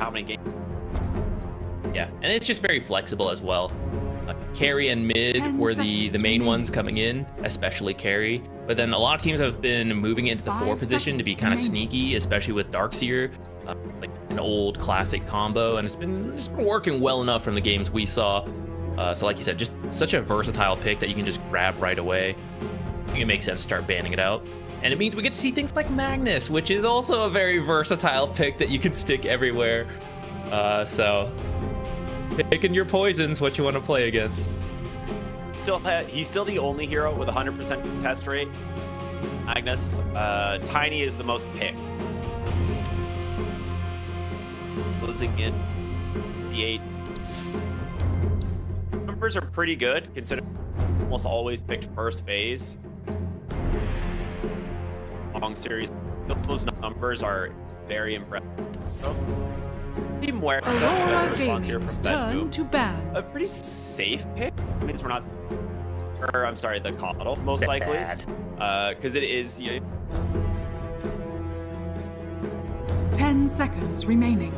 how many games. Yeah, and it's just very flexible as well. Carry and mid were the main ones coming in, especially carry. But then a lot of teams have been moving into the 4 position to be kind of sneaky, especially with Darkseer, like an old classic combo, and it's been working well enough from the games we saw. So like you said, just such a versatile pick that you can just grab right away. I think it makes sense to start banning it out. And it means we get to see things like Magnus, which is also a very versatile pick that you can stick everywhere. So picking your poisons, what you want to play against. He's still the only hero with 100% contest rate. Magnus. Tiny is the most picked. Closing in the 8. Numbers are pretty good, considering almost always picked first phase. Long series. Those numbers are very impressive. So, Team Where Aurora response here Gaming's from turn to ban. A pretty safe pick. It means we're not. Or I'm sorry, the Coddle most likely, because it is. 10 seconds remaining.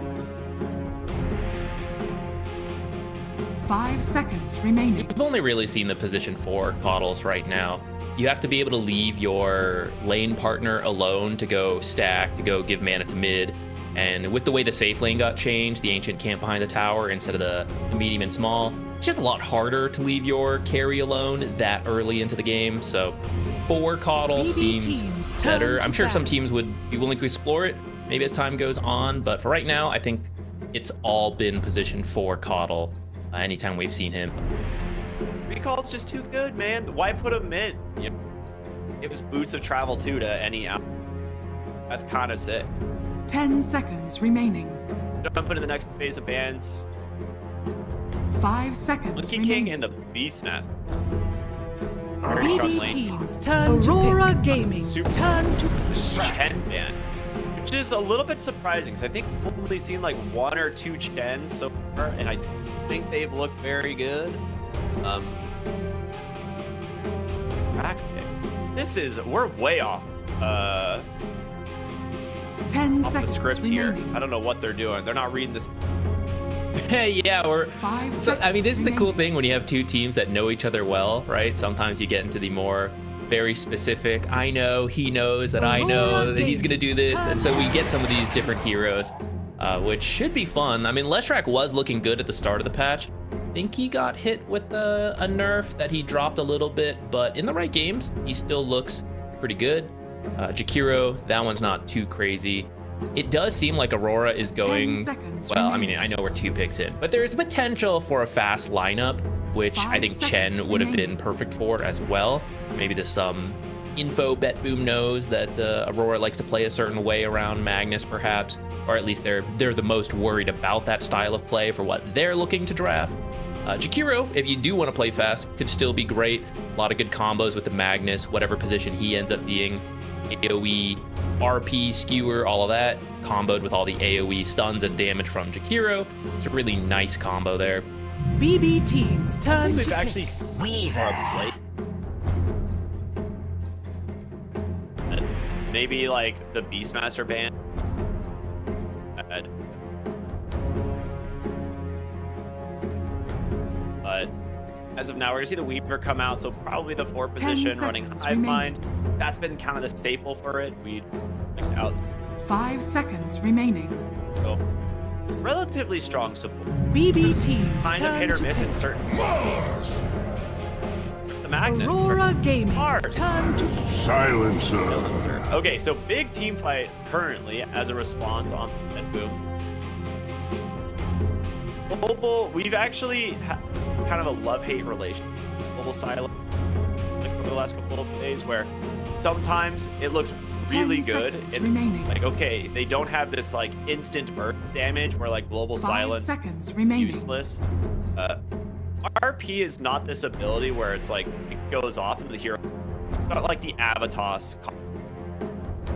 5 seconds remaining. We've only really seen the position 4 Coddles right now. You have to be able to leave your lane partner alone to go stack, to go give mana to mid. And with the way the safe lane got changed, the Ancient camp behind the tower instead of the medium and small, it's just a lot harder to leave your carry alone that early into the game. So 4 Coddle seems better. I'm sure some teams would be willing to explore it maybe as time goes on, but for right now, I think it's all been position 4 Coddle anytime we've seen him. Recall's just too good, man. Why put him in? It was Boots of Travel 2 to any out. That's kind of sick. 10 seconds remaining. Jump into the next phase of bans. 5 seconds Monkey remaining. King and the Beast Nest. BB Team's turn Aurora Gaming's turn to 10 ban, which is a little bit surprising because I think we've only seen like 1 or 2 Chens so far, and I think they've looked very good. Crack pick. We're way off. 10 off the seconds script remaining. here. I don't know what they're doing. They're not reading this. Hey, yeah, I mean, this is the cool remaining. thing when you have 2 teams that know each other well, right? Sometimes you get into the more very specific, I know, he knows that I know that he's gonna do this, and so we get some of these different heroes, which should be fun. I mean, Leshrac was looking good at the start of the patch. I think he got hit with a nerf that he dropped a little bit, but in the right games, he still looks pretty good. Jakiro, that one's not too crazy. It does seem like Aurora is going, well, I mean, I know we're 2 picks in, but there's potential for a fast lineup, which I think Chen would have been perfect for as well. Maybe there's some info BetBoom knows that Aurora likes to play a certain way around Magnus, perhaps, or at least they're the most worried about that style of play for what they're looking to draft. Jakiro, if you do want to play fast, could still be great. A lot of good combos with the Magnus, whatever position he ends up being. AoE, RP, skewer, all of that, comboed with all the AoE stuns and damage from Jakiro. It's a really nice combo there. BB Team's turn We've to actually Weaver. Maybe like the Beastmaster ban. But as of now, we're gonna see the Weaver come out, so probably the 4 position running Hive Mind. That's been kind of the staple for it. We mixed out. 5 seconds remaining. So relatively strong support. BB Team's Kind of turn hit or to miss in pick. certain games. The Magnet. Aurora Gaming's Mars. turn to Silencer. Okay, so big team fight currently as a response on that boom. Global, we've actually kind of a love-hate relation with Global Silence like over the last couple of days, where sometimes it looks really 10 good seconds and remaining. like, okay, they don't have this like instant burst damage where like Global 5 Silence seconds is remaining. useless. RP is not this ability where it's like it goes off into the hero. It's not like the Avatos.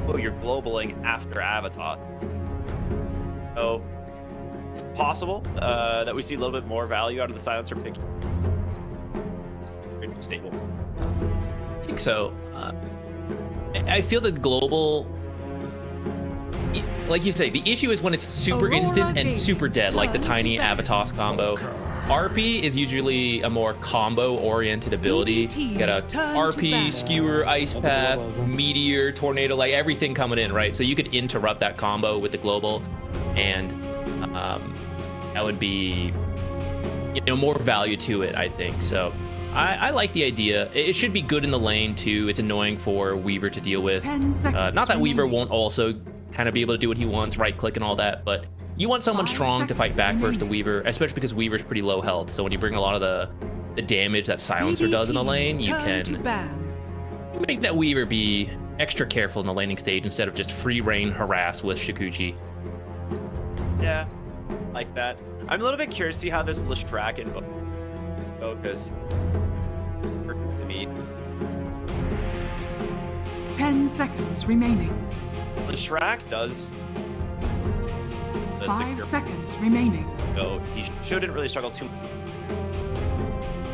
Oh, you're globaling after Avatos. So it's possible that we see a little bit more value out of the Silencer pick. Very stable. I think so. I feel that global, like you say, the issue is when it's super Aurora instant and Gaming's super dead, like the turn tiny to bat. Avatos combo. RP is usually a more combo-oriented ability. You got a team's turn to RP, bat. skewer, ice path, meteor, tornado, like everything coming in, right? So you could interrupt that combo with the global, and that would be, you know, more value to it, I think. So I like the idea. It should be good in the lane too. It's annoying for Weaver to deal with. 10 seconds Not that Weaver remaining. won't also kind of be able to do what he wants, right click and all that, but you want someone 5 strong to fight back seconds versus the remaining. Weaver, especially because Weaver's pretty low health. So when you bring a lot of the damage that Silencer does in the lane, you turn to can ban. make that Weaver be extra careful in the laning stage instead of just free reign harass with Shikuchi. Yeah, like that. I'm a little bit curious to see how this Lestrak and focus to me. 10 seconds remaining. Lestrak does the 5 secure, seconds remaining. so he shouldn't really struggle too much.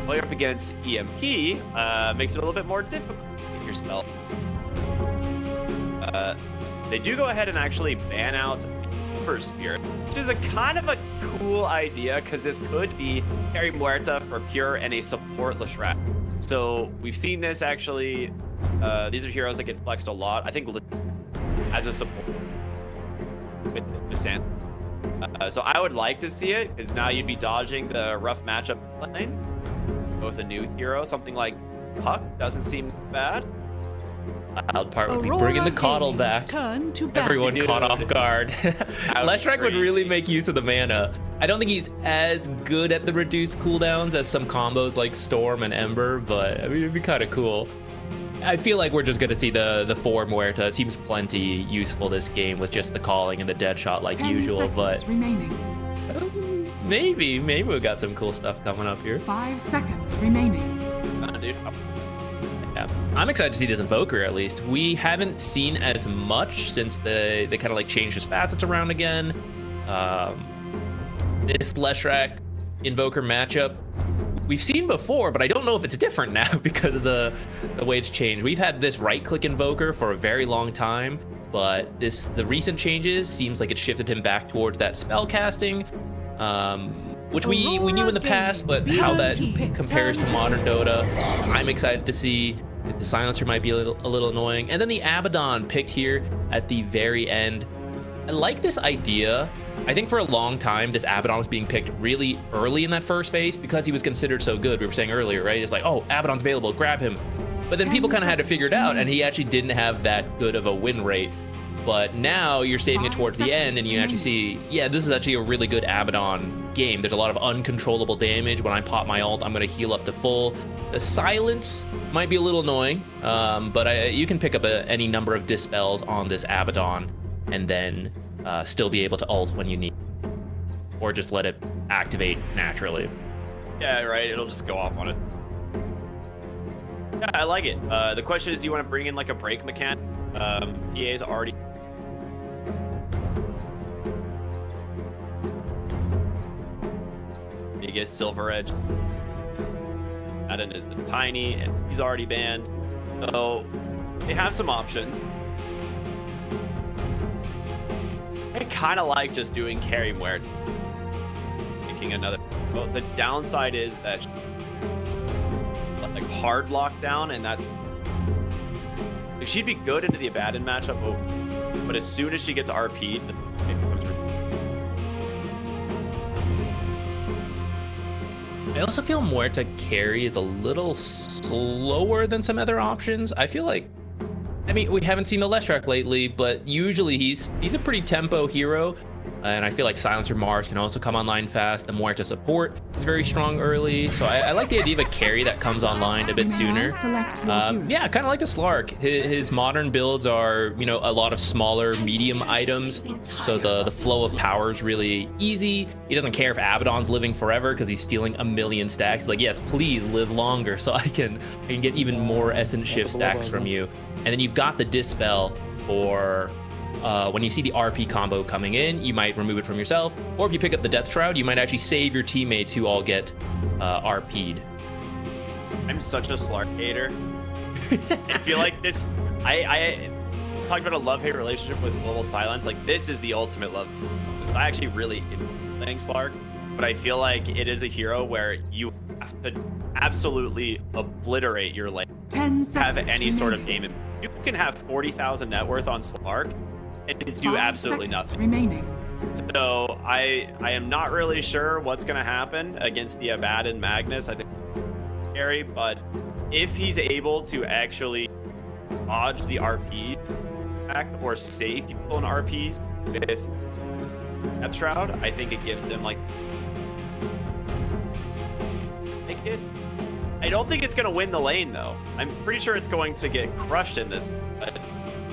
Going up against EMP makes it a little bit more difficult to get your spell. They do go ahead and actually ban out Super Spirit, which is a kind of a cool idea because this could be Carry Muerta for Pure and a support Lestrak. So we've seen this actually. These are heroes that get flexed a lot. I think as a support with Sand. So I would like to see it because now you'd be dodging the rough matchup lane with a new hero. Something like Puck doesn't seem bad. Wild part would be Aurora bringing the coddle Gaming's back. Turn to ban. Everyone caught off guard. Lestrak would really crazy. make use of the mana. I don't think he's as good at the reduced cooldowns as some combos like Storm and Ember, but I mean, it'd be kind of cool. I feel like we're just gonna see the 4 Muerta. It seems plenty useful this game with just the calling and the dead shot like 10 usual, seconds but remaining. maybe we've got some cool stuff coming up here. 5 seconds remaining. Dude. Yeah, I'm excited to see this Invoker at least. We haven't seen as much since they kind of like changed his facets around again. This Leshrac Invoker matchup we've seen before, but I don't know if it's different now because of the way it's changed. We've had this right-click Invoker for a very long time, but the recent changes seems like it shifted him back towards that spell casting, which we knew in the past, but how that compares to modern Dota, I'm excited to see. The Silencer might be a little annoying. And then the Abaddon picked here at the very end. I like this idea. I think for a long time, this Abaddon was being picked really early in that first phase because he was considered so good. We were saying earlier, right? It's like, oh, Abaddon's available, grab him. But then people kind of had to figure it out, and he actually didn't have that good of a win rate. But now you're saving it towards the end, and you actually see, yeah, this is actually a really good Abaddon game. There's a lot of uncontrollable damage. When I pop my ult, I'm going to heal up to full. The silence might be a little annoying, but you can pick up any number of dispels on this Abaddon and then still be able to ult when you need, or just let it activate naturally. Yeah, right. It'll just go off on it. Yeah, I like it. The question is, do you want to bring in like a break mechanic? EA's already. Biggest Silver Edge. Madden is the tiny, and he's already banned. So they have some options. I kind of like just doing carry Muerta. Thinking another. Well, the downside is that like hard lockdown, and that's like, she'd be good into the Abaddon matchup, but as soon as she gets RP'd, it becomes. I also feel Muerta carry is a little slower than some other options. I feel like, I mean, we haven't seen the Leshrac lately, but usually he's a pretty tempo hero. And I feel like Silencer Mars can also come online fast. The Muerta support is very strong early. So I like the idea of a carry that comes online a bit sooner. Yeah, kind of like the Slark. His modern builds are, you know, a lot of smaller, medium items. So the flow of power is really easy. He doesn't care if Abaddon's living forever because he's stealing a million stacks. He's like, yes, please live longer so I can get even more Essence Shift stacks from you. And then you've got the Dispel for... when you see the RP combo coming in, you might remove it from yourself, or if you pick up the Death Shroud, you might actually save your teammates who all get RP'd. I'm such a Slark hater. I feel like this. talk about a love-hate relationship with Global Silence. Like, this is the ultimate love. I actually really enjoy Slark, but I feel like it is a hero where you have to absolutely obliterate your lane. 10 seconds Have any sort of remaining. game. You can have 40,000 net worth on Slark and do 5 absolutely seconds nothing. remaining. So I am not really sure what's going to happen against the Abaddon Magnus. I think it's scary, but if he's able to actually dodge the RP back or save people in RPs with Depth Shroud, I think it gives them like I don't think it's going to win the lane though. I'm pretty sure it's going to get crushed in this, but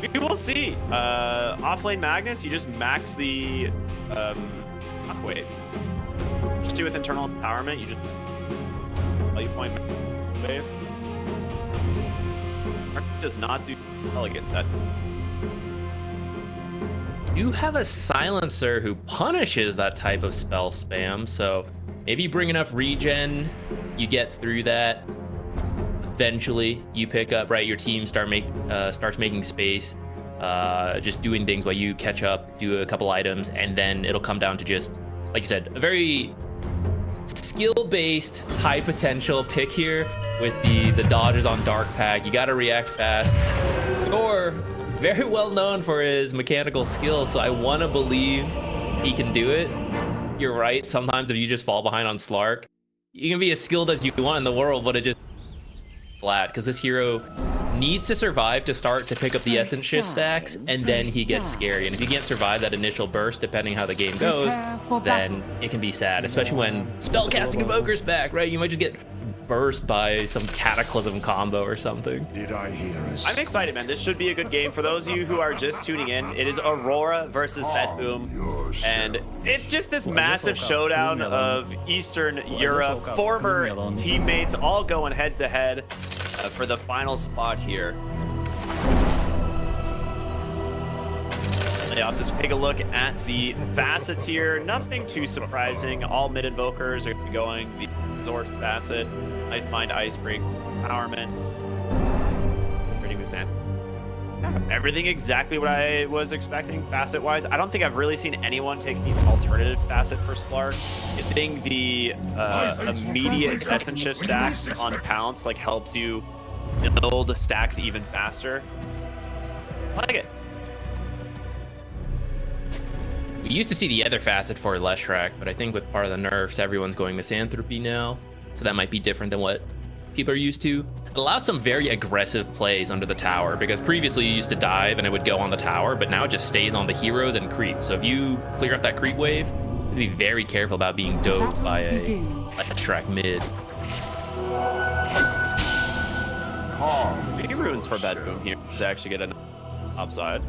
we will see. Offlane Magnus, you just max the Shockwave. Just do with internal empowerment, you just value point wave. Does not do well against that. You have a silencer who punishes that type of spell spam, so maybe you bring enough regen, you get through that. Eventually, you pick up, right? Your team starts making space, just doing things while you catch up, do a couple items, and then it'll come down to just, like you said, a very skill-based, high potential pick here with the dodges on Dark Pack. You got to react fast. Or very well known for his mechanical skill, so I want to believe he can do it. You're right. Sometimes if you just fall behind on Slark, you can be as skilled as you want in the world, but it just flat because this hero needs to survive to start to pick up the essence shift stacks, and then he gets scary. And if you can't survive that initial burst, depending how the game goes, then it can be sad, especially when spellcasting Evoker's back, right? You might just get burst by some Cataclysm combo or something. Did I hear us? I'm excited, man. This should be a good game. For those of you who are just tuning in, it is Aurora versus Bedboom, and it's just this massive showdown of Eastern Europe. Former teammates all going head-to-head for the final spot here. Yeah, let's just take a look at the facets here. Nothing too surprising. All mid invokers are going the Zorf facet, Life Mind, Icebreak, Empowerment. Pretty good stand. Yeah, everything exactly what I was expecting facet wise. I don't think I've really seen anyone take the alternative facet for Slark. Getting the immediate essence shift stacks on Pounce like helps you build stacks even faster. I like it. We used to see the other facet for Leshrac, but I think with part of the nerfs, everyone's going Misanthropy now. So that might be different than what people are used to. It allows some very aggressive plays under the tower, because previously you used to dive and it would go on the tower, but now it just stays on the heroes and creep. So if you clear up that creep wave, you have to be very careful about being doped by a Leshrac mid. 3 runes for Bedboom here to actually get an upside.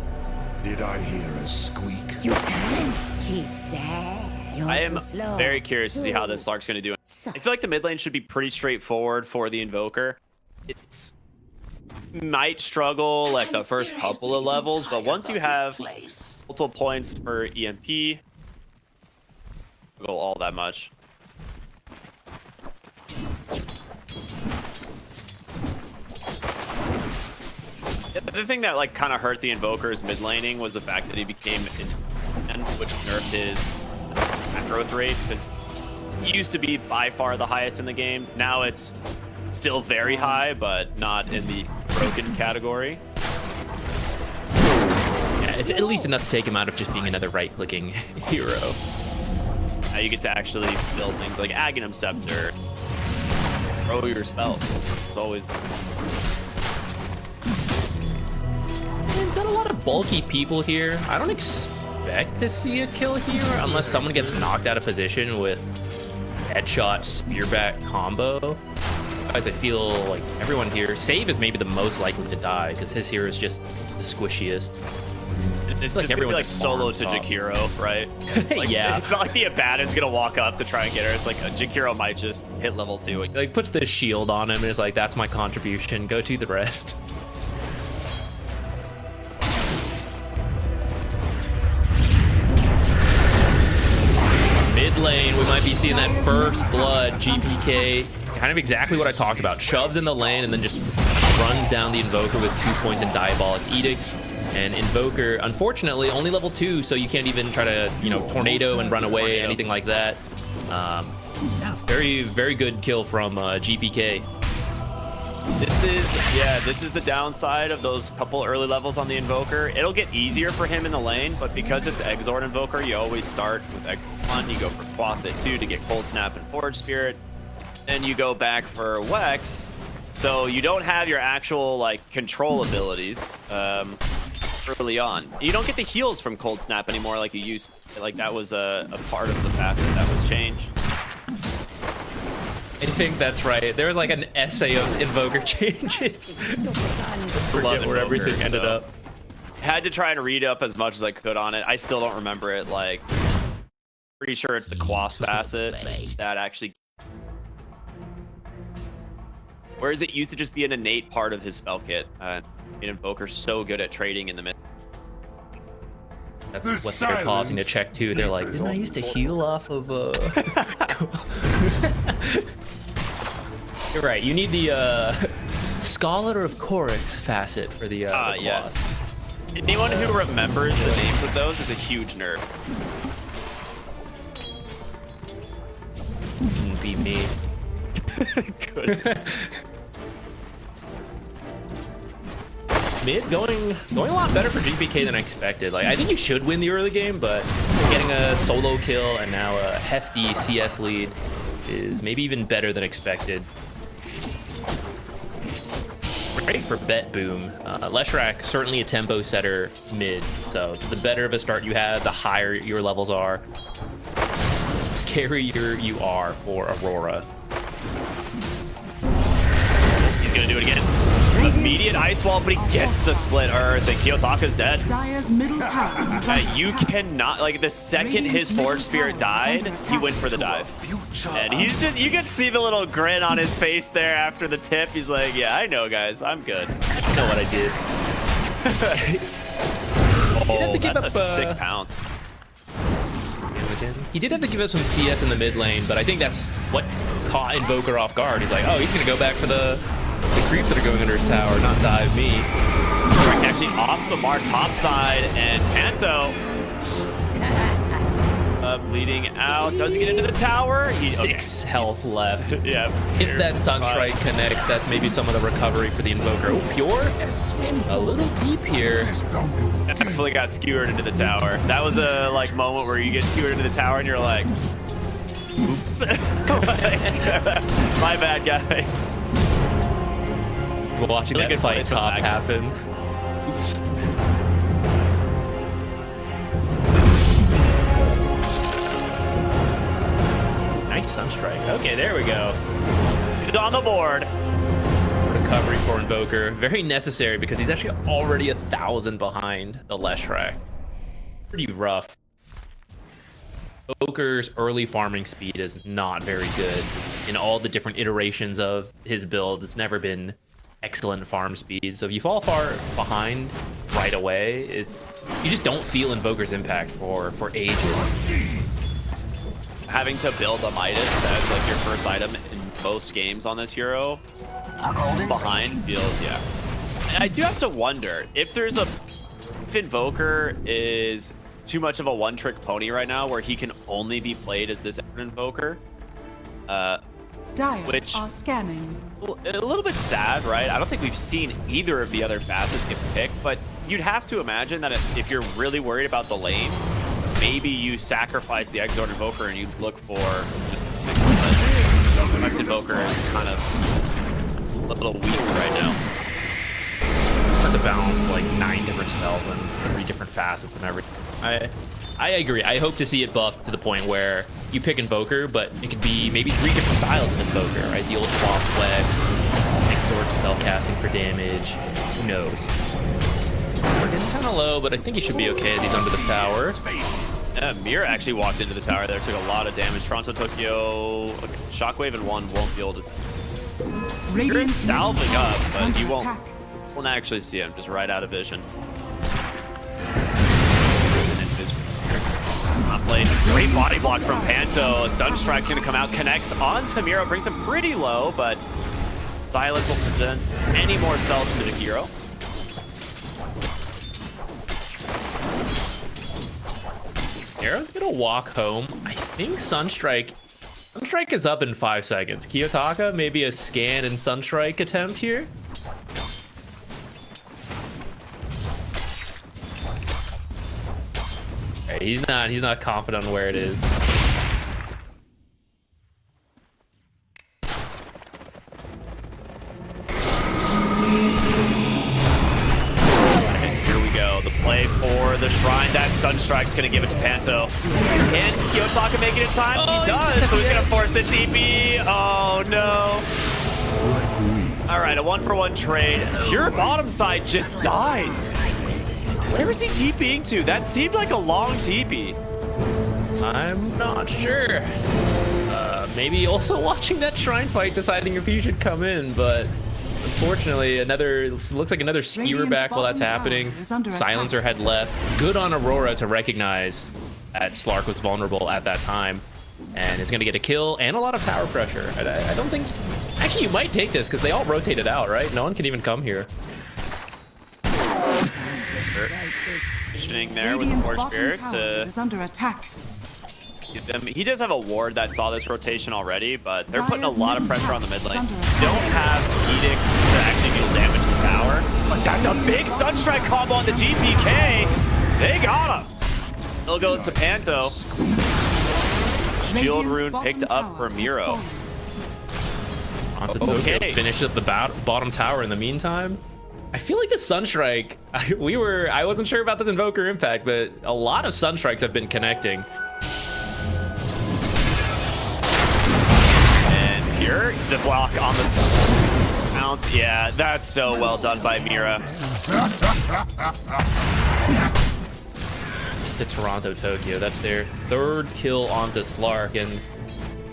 Did I hear a squeak? You can't cheat there. I am very curious to see how this Slark's going to do. I feel like the mid lane should be pretty straightforward for the Invoker. It's might struggle like the first couple of levels, but once you have multiple points for EMP, go all that much. The other thing that like kind of hurt the Invoker's mid laning was the fact that he became which nerfed his growth rate, because he used to be by far the highest in the game. Now it's still very high, but not in the broken category. Yeah, it's at least enough to take him out of just being another right-clicking hero. Now you get to actually build things like Aghanim Scepter, throw your spells. It's always... We've got a lot of bulky people here. I don't expect to see a kill here unless someone gets knocked out of position with headshot spearback combo. Otherwise, I feel like everyone here, Save is maybe the most likely to die because his hero is just the squishiest. It's just gonna be like solo to Jakiro, right? Like, yeah. It's not like the Abaddon's gonna walk up to try and get her. It's like Jakiro might just hit level 2. Like puts this shield on him and is like, that's my contribution. Go to the rest. Mid lane, we might be seeing that first blood GPK. Kind of exactly what I talked about. Shoves in the lane and then just runs down the Invoker with 2 points in Diabolic Edict. And Invoker, unfortunately, only level 2, so you can't even try to, you know, tornado and run away, anything like that. Yeah, very, very good kill from GPK. This is the downside of those couple early levels on the Invoker. It'll get easier for him in the lane, but because it's Exort Invoker, you always start with Exort 1, you go for Quasit 2 to get Cold Snap and Forge Spirit, then you go back for Wex, so you don't have your actual, like, control abilities early on. You don't get the heals from Cold Snap anymore like you used to. Like, that was a part of the facet that was changed. I think that's right. There was like an essay of Invoker changes. Forget where everything ended up. Had to try and read up as much as I could on it. I still don't remember it. Like, pretty sure it's the Quas facet that actually. Whereas it used to just be an innate part of his spell kit. An Invoker so good at trading in the mid. That's what they're pausing to check too. They're like, didn't I used to heal off of You're right. You need the Scholar of Korix facet for the yes. Anyone who remembers the names of those is a huge nerd. Be me. Good. Mid going a lot better for GPK than I expected. Like, I think you should win the early game, but getting a solo kill and now a hefty CS lead is maybe even better than expected. Great for bet boom. Leshrac certainly a tempo setter mid, so the better of a start you have, the higher your levels are, the scarier you are for Aurora. He's gonna do it again. Immediate ice wall, but he gets the split earth, and Kiyotaka's dead. Dire's middle tower. You cannot, like, the second his Forge Spirit died, he went for the dive. And he's just, you can see the little grin on his face there after the tip. He's like, yeah, I know, guys, I'm good. I know what I did. Oh, that's a sick pounce. He did have to give up some CS in the mid lane, but I think that's what caught Invoker off guard. He's like, oh, he's gonna go back for the creeps that are going under his tower, not dive me. Actually off the mark top side, and Panto bleeding out. Does he get into the tower? Six health left. Yeah. If that Sunstrike connects, that's maybe some of the recovery for the Invoker. Oh, Pure? A little deep here. Definitely got skewered into the tower. That was a, like, moment where you get skewered into the tower and you're like, oops. Like, my bad, guys. Watching that fight top happen. Oops. Nice Sunstrike. Okay, there we go. He's on the board. Recovery for Invoker. Very necessary because he's actually already 1,000 behind the Leshrac. Pretty rough. Invoker's early farming speed is not very good. In all the different iterations of his build, it's never been excellent farm speed. So if you fall far behind right away, you just don't feel Invoker's impact for ages. Having to build a Midas as, like, your first item in most games on this hero behind feels, yeah. And I do have to wonder if Invoker is too much of a one-trick pony right now where he can only be played as this Invoker. Which are scanning. A little bit sad, right? I don't think we've seen either of the other facets get picked, but you'd have to imagine that if you're really worried about the lane, maybe you sacrifice the Exort Invoker and you look for X Invoker is kind of a little weak right now. Hard to balance like 9 different spells and 3 different facets and everything. I agree. I hope to see it buffed to the point where you pick Invoker, but it could be maybe 3 different styles of Invoker, right? The old Boss Flex, Exort spell casting for damage. Who knows? We're getting kind of low, but I think he should be okay as he's under the tower. Mir actually walked into the tower there, took a lot of damage. Toronto, Tokyo, okay, Shockwave and 1 won't be able to. You're salving up, but you won't actually see him, just right out of vision. Not played. Great body block from Panto. Sunstrike's gonna come out, connects on Tamiro, brings him pretty low, but Silence will prevent any more spells from the hero. Arrow's gonna walk home. I think Sunstrike is up in 5 seconds. Kiyotaka, maybe a scan and Sunstrike attempt here. Okay, he's not confident on where it is. The play for the shrine. That Sunstrike's gonna give it to Panto. Can Kiyotaka make it in time? Oh, he does, so he's gonna force the TP. Oh no. All right, a 1-for-1 trade. Pure bottom side just dies. Where is he TPing to? That seemed like a long TP. I'm not sure. Maybe also watching that shrine fight, deciding if he should come in, but unfortunately, looks like another skewer back while that's happening. Silencer had left. Good on Aurora to recognize that Slark was vulnerable at that time, and is going to get a kill and a lot of tower pressure. I don't think... Actually, you might take this because they all rotated out, right? No one can even come here. Positioning there with the Force Spirit to... is under attack. He does have a ward that saw this rotation already, but they're putting a lot of pressure on the mid lane. Don't have Edict to actually deal damage to the tower, but that's a big Sunstrike combo on the GPK. They got him. Still goes to Panto. Shield rune picked up for Miro. Okay. Finished up the bottom tower in the meantime. I feel like the Sunstrike, I wasn't sure about this Invoker impact, but a lot of Sunstrikes have been connecting. Here, the block on the bounce. Yeah, that's so well done by Mira. Just to Toronto, Tokyo. That's their 3rd kill onto Slark. And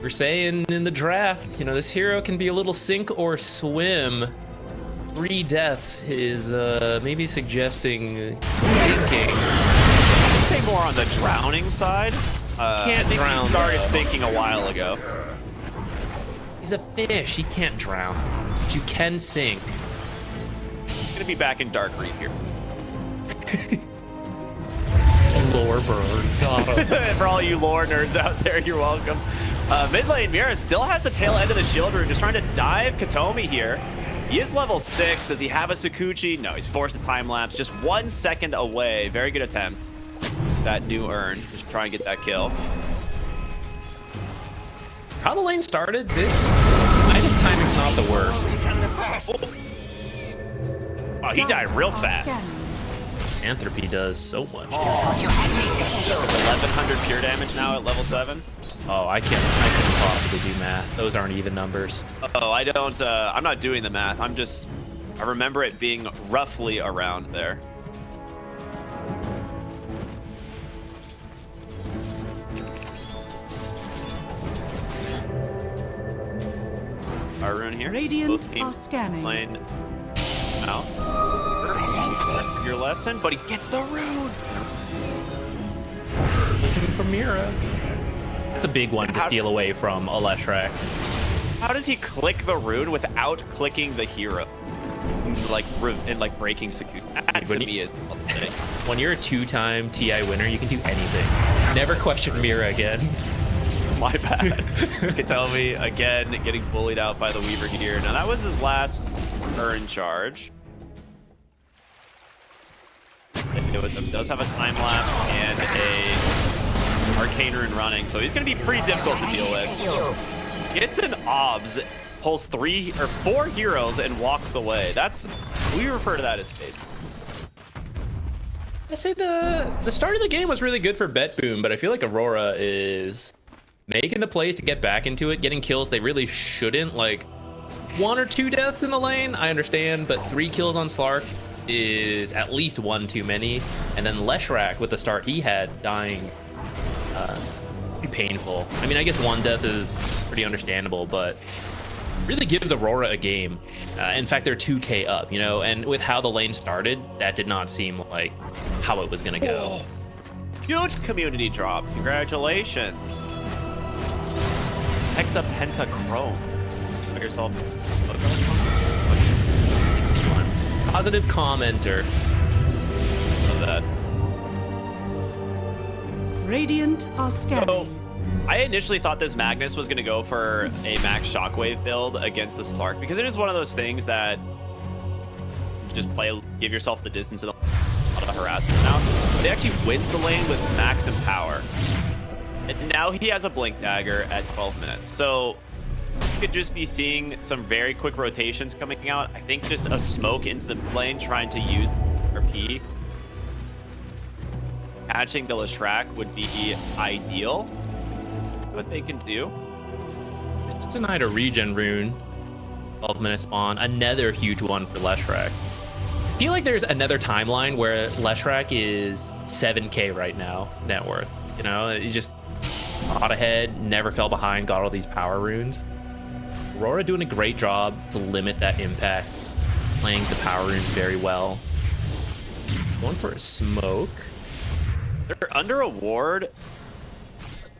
we're saying in the draft, you know, this hero can be a little sink or swim. 3 deaths is maybe suggesting thinking. I'd say more on the drowning side. Can't drown. He started sinking a while ago. He's a fish. He can't drown. But you can sink. He's gonna be back in Dark Reef here. Lore bird. For all you lore nerds out there, you're welcome. Mid lane Mira still has the tail end of the shield rune, just trying to dive Katomi here. He is level 6. Does he have a Sakuchi? No, he's forced a time lapse. Just 1 second away. Very good attempt. That new urn. Just try and get that kill. How the lane started, Midas timing's not the worst. Oh, he died real fast. Anthropy does so much. 1100 pure damage now at level 7. Oh, I couldn't possibly do math. Those aren't even numbers. Oh, I don't, I'm not doing the math. I remember it being roughly around there. Our rune here. Radiant are scanning. Playing out. Your lesson, but he gets the rune. Looking for Mira. That's a big one to steal away from Aleshrak. How does he click the rune without clicking the hero? Like breaking Sakuchi. When you're a 2-time TI winner, you can do anything. Never question Mira again. My bad. Katomi again getting bullied out by the Weaver here. Now that was his last urn charge. It does have a time lapse and a arcane rune running, so he's going to be pretty difficult to deal with. Gets an obs, pulls 3 or 4 heroes and walks away. We refer to that as space. I say the start of the game was really good for Bet Boom, but I feel like Aurora is making the plays to get back into it, getting kills they really shouldn't. Like 1 or 2 deaths in the lane, I understand, but 3 kills on Slark is at least 1 too many. And then Leshrak with the start he had dying, pretty painful. I mean, I guess 1 death is pretty understandable, but really gives Aurora a game. In fact, they're 2k up, you know, and with how the lane started, that did not seem like how it was gonna go. Huge community drop. Congratulations. Hexa Pentachrome. Got yourself positive commenter. Love that. Radiant are scanning. So, I initially thought this Magnus was going to go for a max shockwave build against the Slark because it is one of those things that you just give yourself the distance and a lot of harassment now. But he actually wins the lane with max and power. And now he has a Blink Dagger at 12 minutes. So you could just be seeing some very quick rotations coming out. I think just a smoke into the mid lane trying to use RP. Catching the Leshrac would be ideal. What they can do. Just denied a regen rune. 12-minute spawn. Another huge one for Leshrac. I feel like there's another timeline where Leshrac is 7k right now, net worth. You know, he just got ahead, never fell behind, got all these power runes. Aurora doing a great job to limit that impact, playing the power runes very well. Going for a smoke. They're under a ward.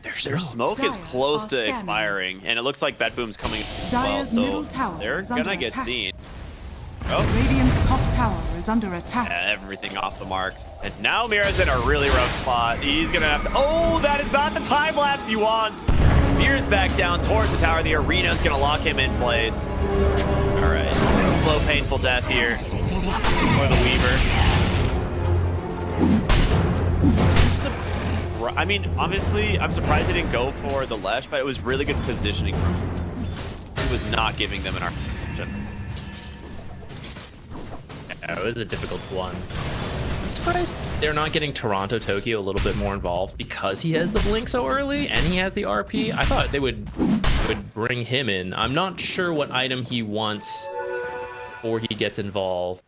Their smoke is close to expiring, and it looks like Bet Boom's coming as well, so they're gonna get seen. Oh, Radiant's top tower is under attack. everything off the mark. And now Mira's in a really rough spot. He's gonna have to. Oh, that is not the time lapse you want. Spears back down towards the tower. The arena's gonna lock him in place. All right, slow, painful death here for the Weaver. I mean, obviously, I'm surprised they didn't go for the Lesh, but it was really good positioning. He was not giving them an option. Yeah, it was a difficult one. I'm surprised they're not getting Toronto Tokyo a little bit more involved because he has the blink so early and he has the RP. I thought they would bring him in. I'm not sure what item he wants before he gets involved.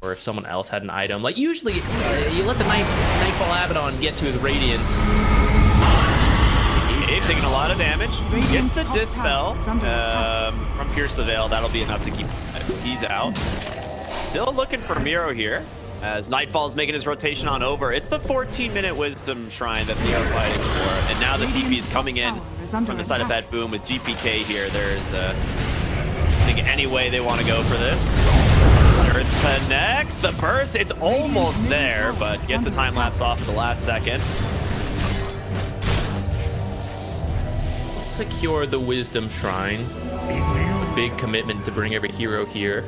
Or if someone else had an item. Like, usually, you let the Nightfall Abaddon get to his Radiance. He's taking a lot of damage. Gets the Dispel from Pierce the Veil. That'll be enough to keep him alive. So he's out. Still looking for Miro here. As Nightfall's making his rotation on over. It's the 14-minute Wisdom Shrine that they are fighting for. And now the TP is coming in from the side of Bet Boom with GPK here. There's, I think, any way they want to go for this. Earth connects the burst. It's almost there, but gets the time lapse off at the last second. Secure the Wisdom Shrine. A big commitment to bring every hero here.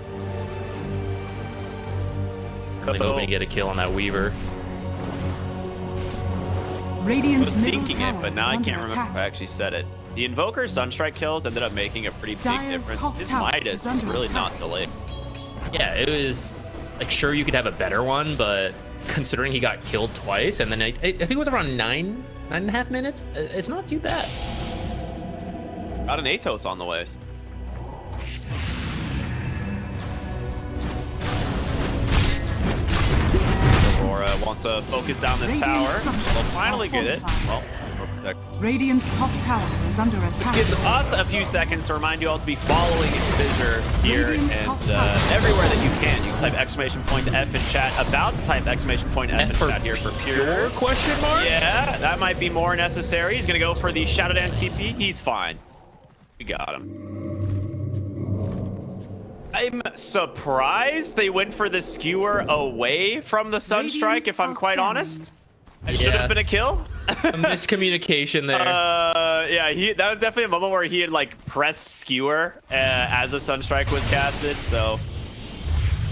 Really hoping to get a kill on that Weaver. I was thinking it, but now I can't remember if I actually said it. The Invoker Sunstrike kills ended up making a pretty big difference. His Midas was really not delayed. Yeah, it was like, sure, you could have a better one, but considering he got killed twice, and then I think it was around 9.5 minutes, it's not too bad. Got an Atos on the way. Aurora wants to focus down this tower. We'll finally get it. Well, Radiant's top tower is under attack. Which gives us a few seconds to remind you all to be following Fissure here and everywhere that you can. You can type !F in chat. About to type !F in chat here for pure question mark. Yeah, that might be more necessary. He's gonna go for the Shadow Dance TP. He's fine. We got him. I'm surprised they went for the skewer away from the Sunstrike, if I'm quite honest. It should have been a kill. A miscommunication there. Yeah, that was definitely a moment where he had like pressed skewer as a Sunstrike was casted, so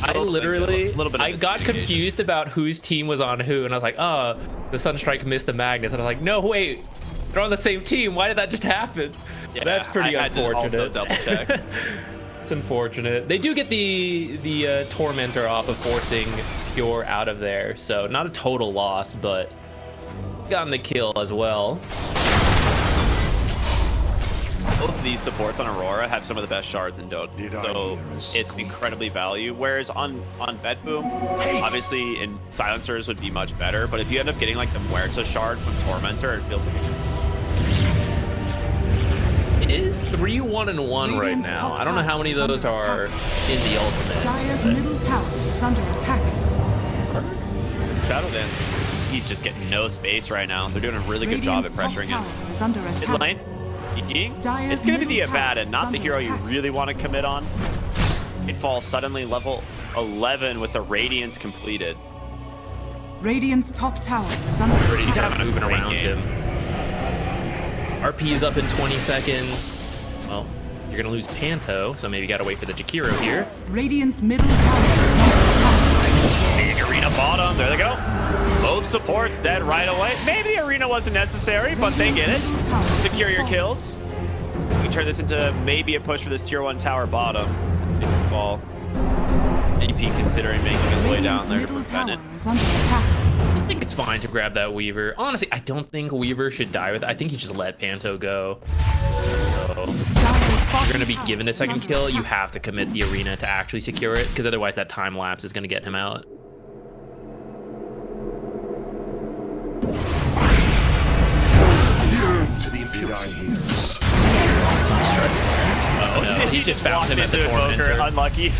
I got confused about whose team was on who, and I was like, oh, the Sunstrike missed the Magnus, and I was like, no, wait, they're on the same team. Why did that just happen? Yeah, that's pretty unfortunate. I had to also double check. It's unfortunate. They do get the Tormentor off of forcing Pure out of there, so not a total loss, but gotten the kill as well. Both of these supports on Aurora have some of the best shards in Dota, so it's incredibly value. Whereas on Bet Boom, obviously in Silencers would be much better, but if you end up getting like the Muerta shard from Tormentor, it feels like it is 3-1-1 right now. I don't know how many of those are in the ultimate. Dire's middle tower is under attack. Shadow Dance, he's just getting no space right now. They're doing a really good job at pressuring him. Mid lane, it's going to be the Abaddon, not the hero you really want to commit on. It falls suddenly level 11 with the Radiance completed. Radiant's top tower is under He's attack. having moving great around game. him. RP is up in 20 seconds. Well, you're gonna lose Panto, so maybe you gotta wait for the Jakiro here. Radiant's middle tower is under attack. Big arena bottom. There they go. Both supports dead right away. Maybe the arena wasn't necessary, but they get it. Secure your kills. We can turn this into maybe a push for this tier 1 tower bottom. Ball. AP considering making his way down Radiant's there to middle prevent tower it. is under attack. I think it's fine to grab that Weaver. Honestly, I don't think Weaver should die with it. I think you just let Panto go. So, if you're gonna be given a second kill, you have to commit the arena to actually secure it, because otherwise that time lapse is gonna get him out. Did I hear a Oh, no, he just found him at the Invoker, tormentor. unlucky.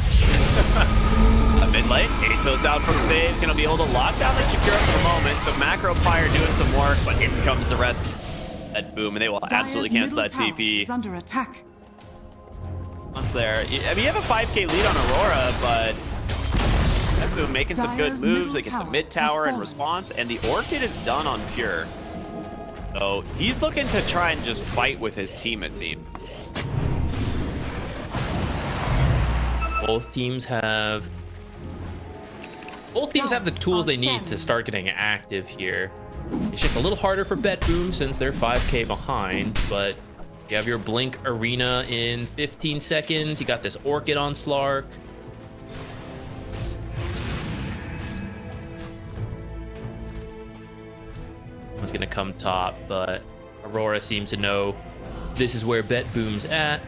A mid lane. Ato's out from saves. Gonna be able to lock down the Jakiro for the moment. The macro pyre doing some work, but in comes the rest. That boom, and they will absolutely Dire's cancel that middle tower TP. is under attack. Once there. I mean, you have a 5k lead on Aurora, but that boom making some good Dire's moves. middle They get the tower mid has tower in fallen. response, and the Orchid is done on Pure. So he's looking to try and just fight with his team, it seems. Both teams have the tools they need to start getting active here. It's just a little harder for Bet Boom since they're 5k behind, but you have your Blink Arena in 15 seconds. You got this Orchid on Slark. One's gonna come top, but Aurora seems to know this is where Bet Boom's at.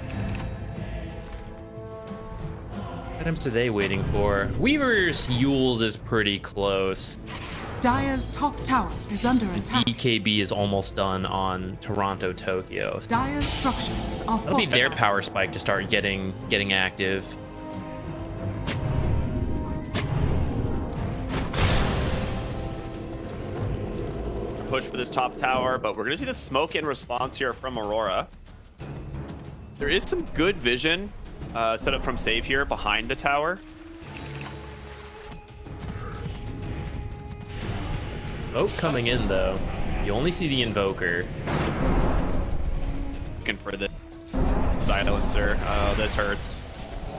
What items are they waiting for? Weaver's Yules is pretty close. Dire's top tower is under attack. EKB is almost done on Toronto, Tokyo. Dire's structures are That'll be their fortified. power spike to start getting active. Push for this top tower, but we're gonna see the smoke in response here from Aurora. There is some good vision set up from save here behind the tower. Smoke coming in though. You only see the Invoker. Looking for the silencer. Oh, this hurts.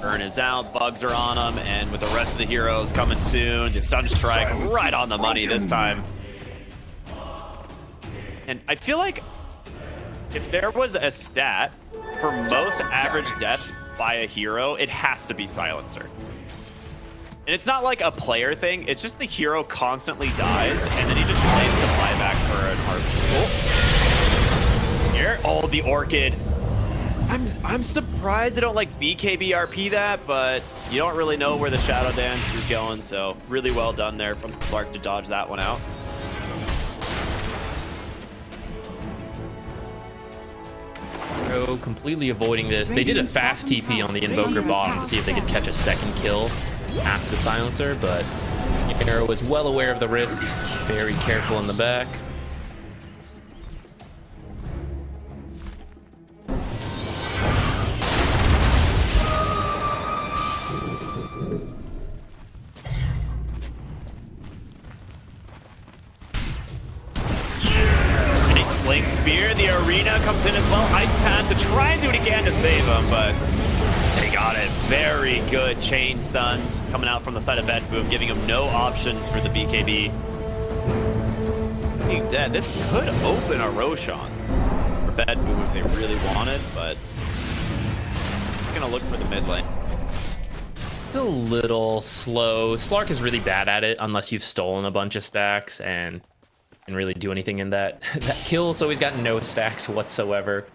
Burn is out, bugs are on him, and with the rest of the heroes coming soon, the Sunstrike right on the money this time. And I feel like if there was a stat for most average deaths by a hero, it has to be silencer. And it's not like a player thing, it's just the hero constantly dies, and then he just plays to buyback for an RP. Here, oh, the Orchid. I'm surprised they don't like BKB RP that, but you don't really know where the Shadow Dance is going, so really well done there from Slark to dodge that one out. Completely avoiding this. They did a fast TP on the Invoker bottom to see if they could catch a second kill after the silencer, but Arrow was well aware of the risks, very careful in the back. Blink Spear, the arena comes in as well. Ice Path to try and do it again to save him, but they got it. Very good chain stuns coming out from the side of Bet Boom, giving him no options for the BKB. Being dead, this could open a Roshan for Bet Boom if they really wanted, but he's gonna look for the mid lane. It's a little slow. Slark is really bad at it unless you've stolen a bunch of stacks and can really do anything in that kill, so he's got no stacks whatsoever.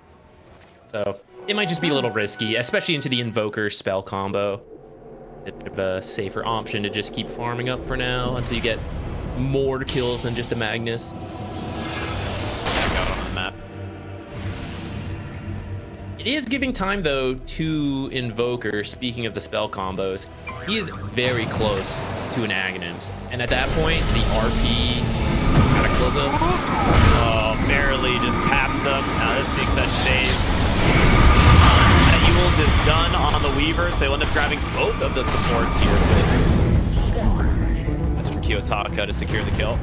So it might just be a little risky, especially into the Invoker spell combo. A bit of a safer option to just keep farming up for now until you get more kills than just a Magnus. Back out on the map. It is giving time though to Invoker. Speaking of the spell combos, he is very close to an Aghanims, and at that point the RP gotta close him. Oh, barely just taps him. Now this makes that shave. That Yules is done on the Weavers. They'll end up grabbing both of the supports here. Mr. Kiyotaka to secure the kill.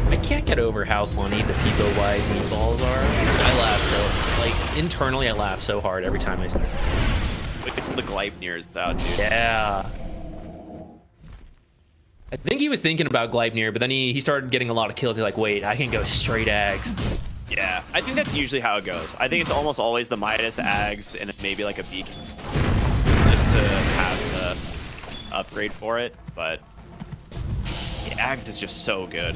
I can't get over how funny the Pico-wide meatballs are. I laugh so, like, internally I laugh so hard every time I see it. Look at the Gleipnir's out, dude. Yeah. I think he was thinking about Gleipnir, but then he started getting a lot of kills. He's like, wait, I can go straight Ags. Yeah, I think that's usually how it goes. I think it's almost always the Midas Ags and maybe like a Beak just to have the upgrade for it, but the Ags is just so good.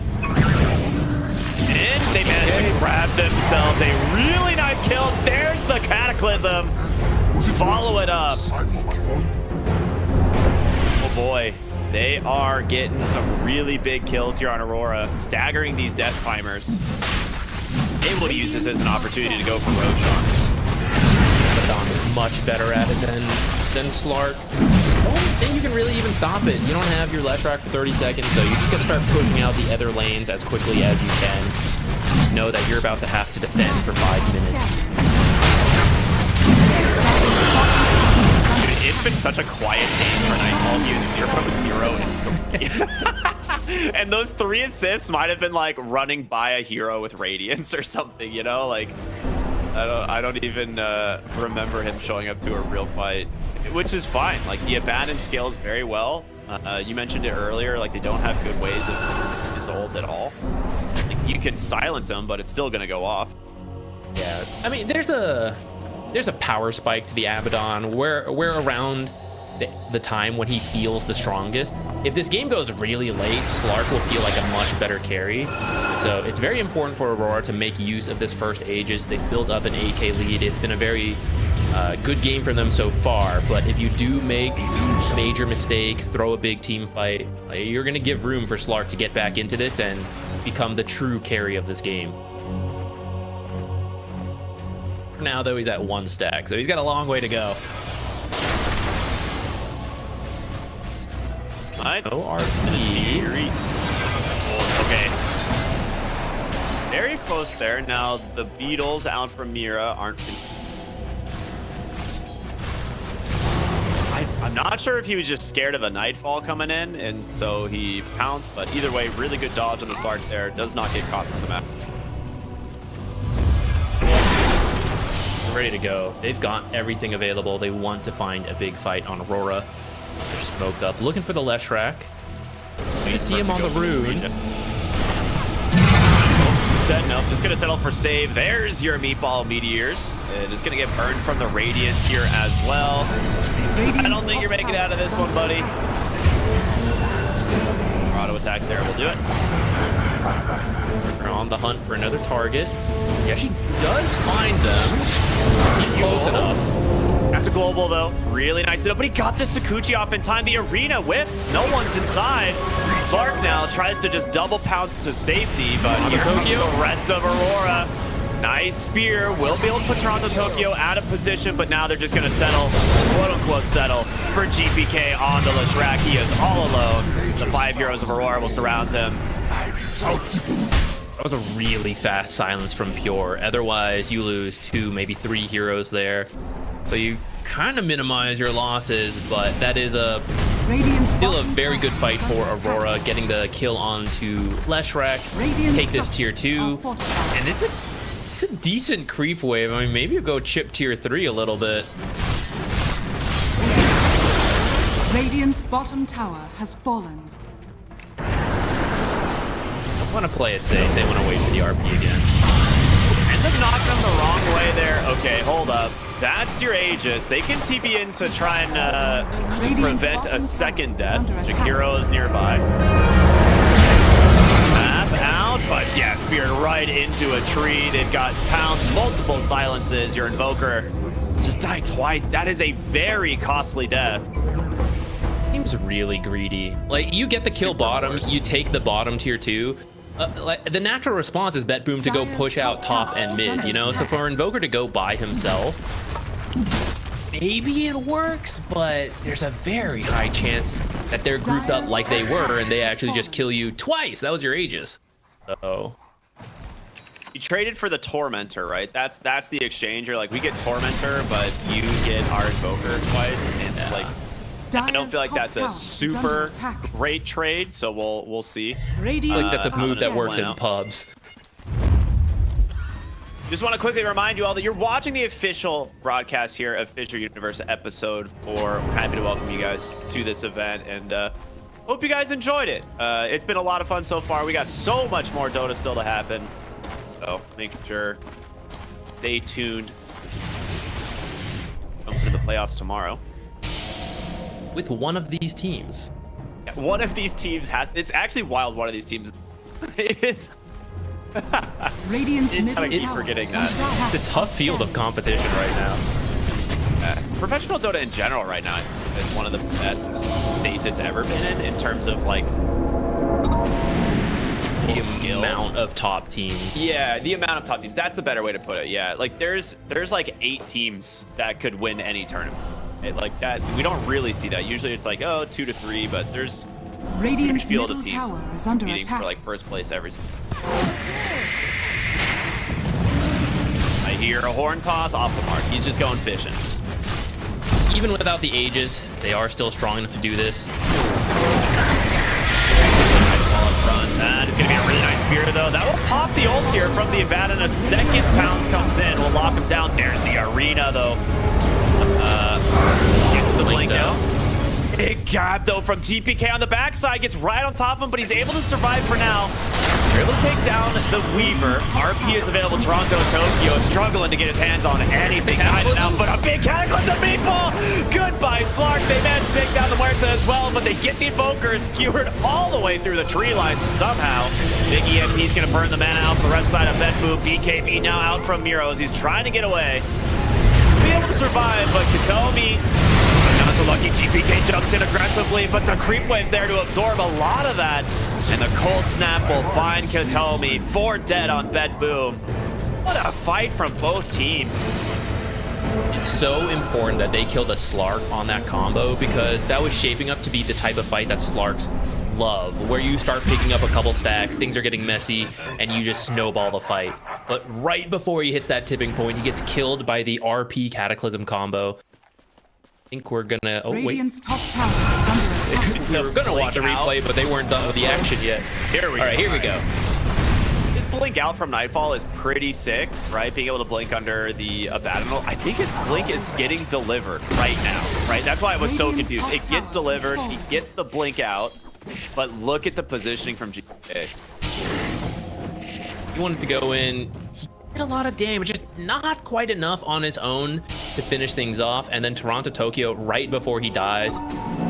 And they managed to grab themselves a really nice kill. There's the Cataclysm. Follow it up. Oh boy. They are getting some really big kills here on Aurora, staggering these Death Climbers. Able to use this as an opportunity to go for Roshan. Abaddon is much better at it than Slark. I don't think you can really even stop it. You don't have your Leshrac for 30 seconds, so you just gotta start pushing out the other lanes as quickly as you can. Just know that you're about to have to defend for 5 minutes. It's been such a quiet game for Nightfall. He was 0-0 and those 3 assists might have been like running by a hero with Radiance or something, you know? Like, I don't even remember him showing up to a real fight, which is fine. Like, the Abandon scales very well. You mentioned it earlier, like they don't have good ways of his ult at all. Like, you can silence him, but it's still gonna go off. Yeah, I mean, there's a power spike to the Abaddon where around the time when he feels the strongest. If this game goes really late, Slark will feel like a much better carry. So it's very important for Aurora to make use of this first Aegis. They've built up an 8K lead. It's been a very good game for them so far, but if you do make a major mistake, throw a big team fight, you're going to give room for Slark to get back into this and become the true carry of this game. For now, though, he's at 1 stack, so he's got a long way to go. No RP. Okay. Very close there. Now the Beetles out from Mira aren't. I'm not sure if he was just scared of a Nightfall coming in, and so he pounced. But either way, really good dodge on the Slark there. Does not get caught from the map. Ready to go. They've got everything available. They want to find a big fight on Aurora. They're smoked up, looking for the Leshrac. You see him on the rune. Instead, no, just gonna settle for save. There's your Meatball Meteors. Just gonna get burned from the Radiance here as well. I don't think you're making it out of this one, buddy. Auto attack there will do it. We're on the hunt for another target. He actually does find them. He's close enough. That's a global, though. Really nice setup, but he got the Sakuchi off in time. The arena whiffs. No one's inside. Slark now tries to just double pounce to safety, but here comes the rest of Aurora. Nice spear. Will be able to put Toronto Tokyo out of position, but now they're just going to settle, quote-unquote settle, for GPK on the Leshrac. He is all alone. The 5 heroes of Aurora will surround him. That was a really fast silence from Pure. Otherwise, you lose 2, maybe 3 heroes there. So you kind of minimize your losses, but that is still a very good fight for Aurora, getting the kill onto Leshrac, take this tier 2, and it's a decent creep wave. I mean, maybe you go chip tier 3 a little bit. Radiant's bottom tower has fallen. They want to play it safe. They want to wait for the RP again. Ends up knocking him the wrong way there. Okay, hold up. That's your Aegis. They can TP in to try and prevent a second death. Jakiro is nearby. Map out, but yeah, speared right into a tree. They've got pounds, multiple silences. Your Invoker just died twice. That is a very costly death. Seems really greedy. Like, you get the kill bottom, you take the bottom tier 2. Like, the natural response is Bet Boom to go push out top and mid, you know? So for Invoker to go by himself, maybe it works, but there's a very high chance that they're grouped up like they were and they actually just kill you twice. That was your Aegis. So you traded for the Tormentor, right? That's the exchange. You're like, we get Tormentor, but you get our Invoker twice. And like, I don't feel like that's a super great trade, so we'll see. Like that's a move that works in out. pubs. Just want to quickly remind you all that you're watching the official broadcast here of Fissure Universe episode 4. We're happy to welcome you guys to this event, and hope you guys enjoyed it. It's been a lot of fun so far. We got so much more Dota still to happen, so making sure stay tuned. Come to the playoffs tomorrow. With one of these teams. Yeah, one of these teams has. It's actually wild. One of these teams is. Radiant's I keep tower forgetting is that. under attack. It's a tough field of competition right now. Professional Dota in general right now is one of the best states it's ever been in terms of like The skill. amount of top teams. Yeah, the amount of top teams. That's the better way to put it. Yeah, like there's like 8 teams that could win any tournament. Like that, we don't really see that. Usually it's like 2 to 3, but there's Radiant's a field middle of teams tower is under competing attack. for like first place every season. I hear a horn toss off the mark. He's just going fishing. Even without the ages, they are still strong enough to do this. Ball up front. That is going to be a really nice spear, though. That will pop the ult here from the Abaddon. A second pounce comes in. We'll lock him down. There's the arena, though. Gets the blink out. Big gap, though, from GPK on the backside. Gets right on top of him, but he's able to survive for now. They're able to take down the Weaver. RP is available. Toronto, Tokyo struggling to get his hands on anything hiding out, but a big cataclysm to Meatball. Goodbye, Slark. They managed to take down the Muerta as well, but they get the Invoker skewered all the way through the tree line somehow. Big EMP is going to burn the mana out for the rest side of Bedboop. BKB now out from Miro as he's trying to get away. Be able to survive, but Katomi, not so lucky. GPK jumps in aggressively, but the creep wave's there to absorb a lot of that. And the cold snap will find Katomi. 4 dead on Bedboom. What a fight from both teams. It's so important that they killed a Slark on that combo because that was shaping up to be the type of fight that Slarks love, where you start picking up a couple stacks, things are getting messy, and you just snowball the fight. But right before he hits that tipping point, he gets killed by the RP Cataclysm combo. I think we're gonna... Oh, wait. Radiant's top tower is under attack. We were gonna watch a replay, but they weren't done with the action yet. Here we All right, here we go. His blink out from Nightfall is pretty sick, right? Being able to blink under the Abaddon. I think his blink is getting delivered right now, right? That's why I was so confused. It gets delivered, he gets the blink out, but look at the positioning from GK. He wanted to go in. He did a lot of damage, just not quite enough on his own to finish things off. And then Toronto Tokyo, right before he dies,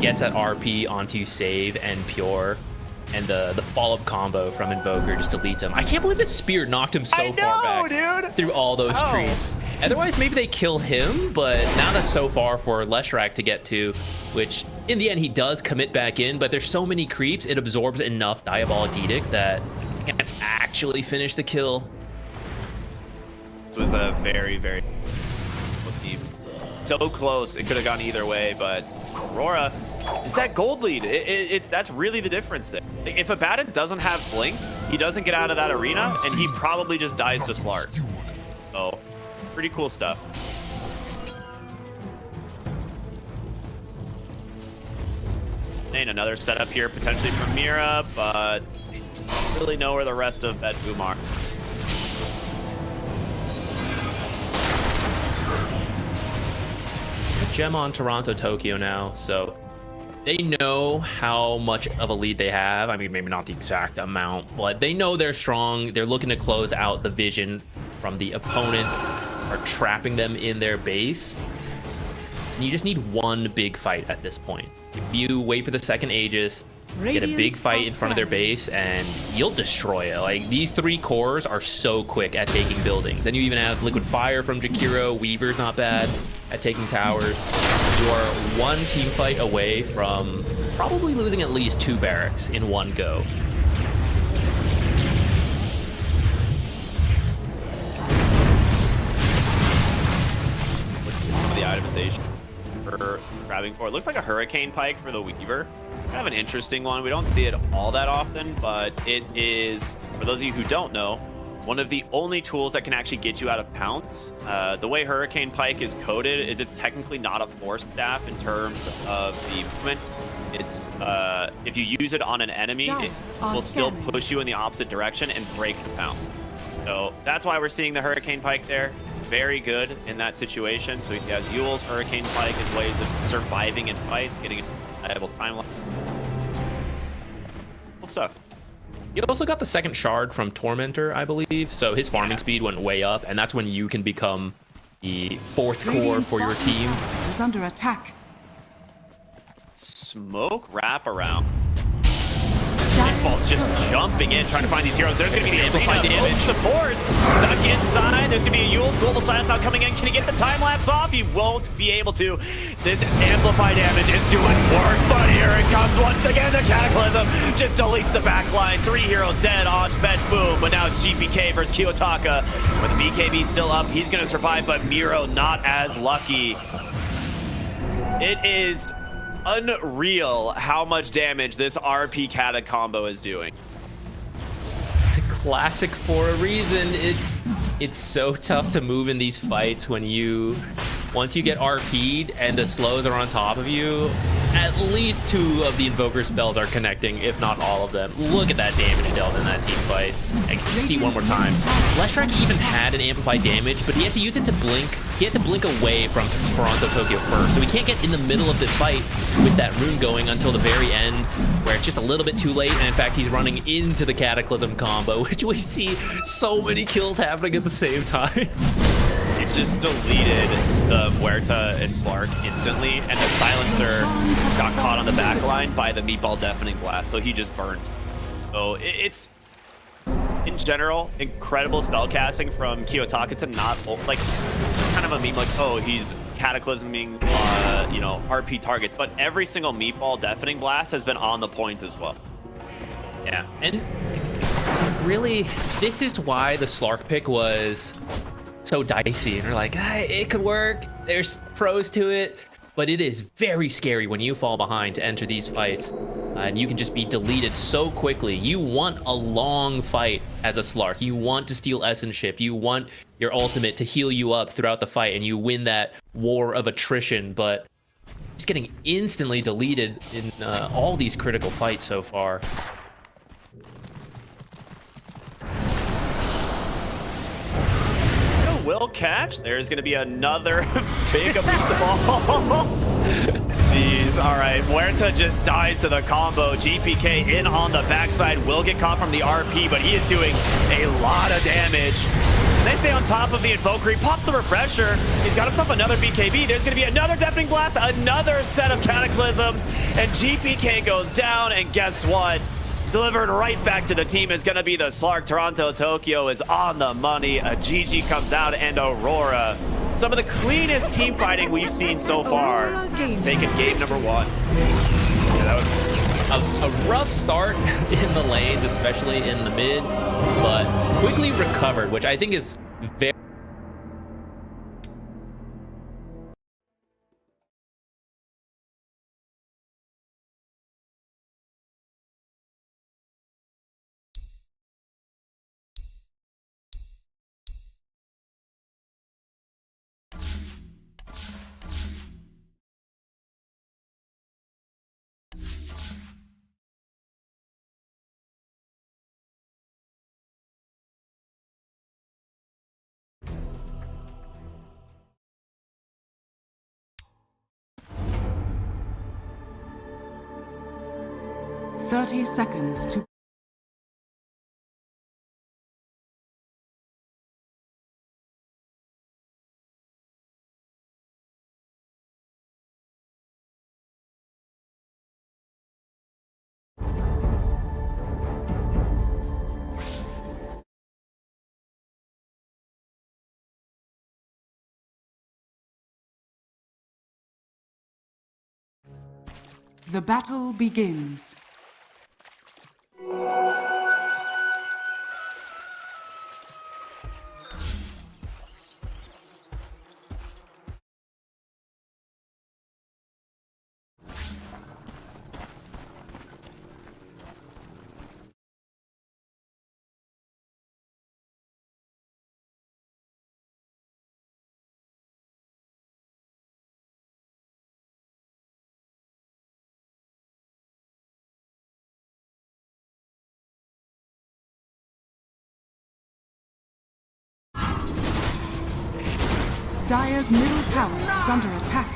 gets that RP onto Save and Pure. And the follow-up combo from Invoker just deletes him. I can't believe this spear knocked him so far back dude. through all those trees. Otherwise, maybe they kill him, but now that's so far for Leshrac to get to, which in the end he does commit back in, but there's so many creeps, it absorbs enough Diabolic Edict that he can't actually finish the kill. This was a very, very so close. It could have gone either way, but Aurora is that gold lead. That's really the difference there. If Abaddon doesn't have blink, he doesn't get out of that arena, and he probably just dies to Slark. So, pretty cool stuff. And another setup here potentially from Mira, but don't really know where the rest of Bedboom are. Gem on Toronto Tokyo now, so they know how much of a lead they have. I mean, maybe not the exact amount, but they know they're strong. They're looking to close out the vision from the opponents, are trapping them in their base. And you just need one big fight at this point. If you wait for the second Aegis, get a big fight in front of their base, and you'll destroy it. Like, these 3 cores are so quick at taking buildings. And you even have Liquid Fire from Jakiro. Weaver's not bad at taking towers. You are one team fight away from probably losing at least 2 barracks in one go. Look at some of the itemization for grabbing for. It looks like a Hurricane Pike for the Weaver. Kind of an interesting one. We don't see it all that often, but it is, for those of you who don't know, one of the only tools that can actually get you out of pounce. The way Hurricane Pike is coded is it's technically not a force staff in terms of the movement. It's if you use it on an enemy, it will still push you in the opposite direction and break the pound. So that's why we're seeing the Hurricane Pike there. It's very good in that situation. So he has Yules, Hurricane Pike as ways of surviving in fights, getting a reliable timeline. Cool stuff. You also got the second shard from Tormentor, I believe. So his farming speed went way up, and that's when you can become the fourth core for your team. Is under attack. Smoke wraparound. Falls just jumping in, trying to find these heroes. There's going to be the amplified damage. Supports stuck inside. There's going to be a Yule's global silence now coming in. Can he get the time lapse off? He won't be able to. This amplified damage is doing work, but here it comes once again. The Cataclysm just deletes the back line. 3 heroes dead on bench, boom. But now it's GPK versus Kiyotaka. With BKB still up, he's going to survive, but Miro not as lucky. It is unreal how much damage this RP Kata combo is doing. It's a classic for a reason. It's so tough to move in these fights when once you get RP'd and the slows are on top of you. At least 2 of the Invoker spells are connecting, if not all of them. Look at that damage dealt in that team fight. And see one more time. Leshrac even had an amplified damage, but he had to use it to blink. He had to blink away from Toronto Tokyo first, so he can't get in the middle of this fight with that rune going until the very end, where it's just a little bit too late, and in fact he's running into the Cataclysm combo, which we see so many kills happening at the same time. It just deleted the Huerta and Slark instantly, and the Silencer got caught on the back line by the Meatball Deafening Blast, so he just burned. So it's, in general, incredible spellcasting from Kiyotaka to not, like, kind of a meme like, oh, he's cataclysming, you know, RP targets, but every single Meatball Deafening Blast has been on the points as well. Yeah, and really, this is why the Slark pick was so dicey, and we're like, it could work, there's pros to it, but it is very scary when you fall behind to enter these fights, and you can just be deleted so quickly. You want a long fight as a Slark. You want to steal Essence Shift. You want your ultimate to heal you up throughout the fight, and you win that war of attrition, but just getting instantly deleted in all these critical fights so far. Will catch. There's going to be another big ball. Jeez. All right. Huerta just dies to the combo. GPK in on the backside. Will get caught from the RP, but he is doing a lot of damage. They stay on top of the Invoker. He pops the Refresher. He's got himself another BKB. There's going to be another Deafening Blast, another set of Cataclysms, and GPK goes down, and guess what? Delivered right back to the team is going to be the Slark. Toronto Tokyo is on the money. A GG comes out, and Aurora. Some of the cleanest team fighting we've seen so far. Taking game number 1. Yeah, that was a rough start in the lanes, especially in the mid, but quickly recovered, which I think is very... Thirty seconds to the battle begins. Dire's middle tower is under attack.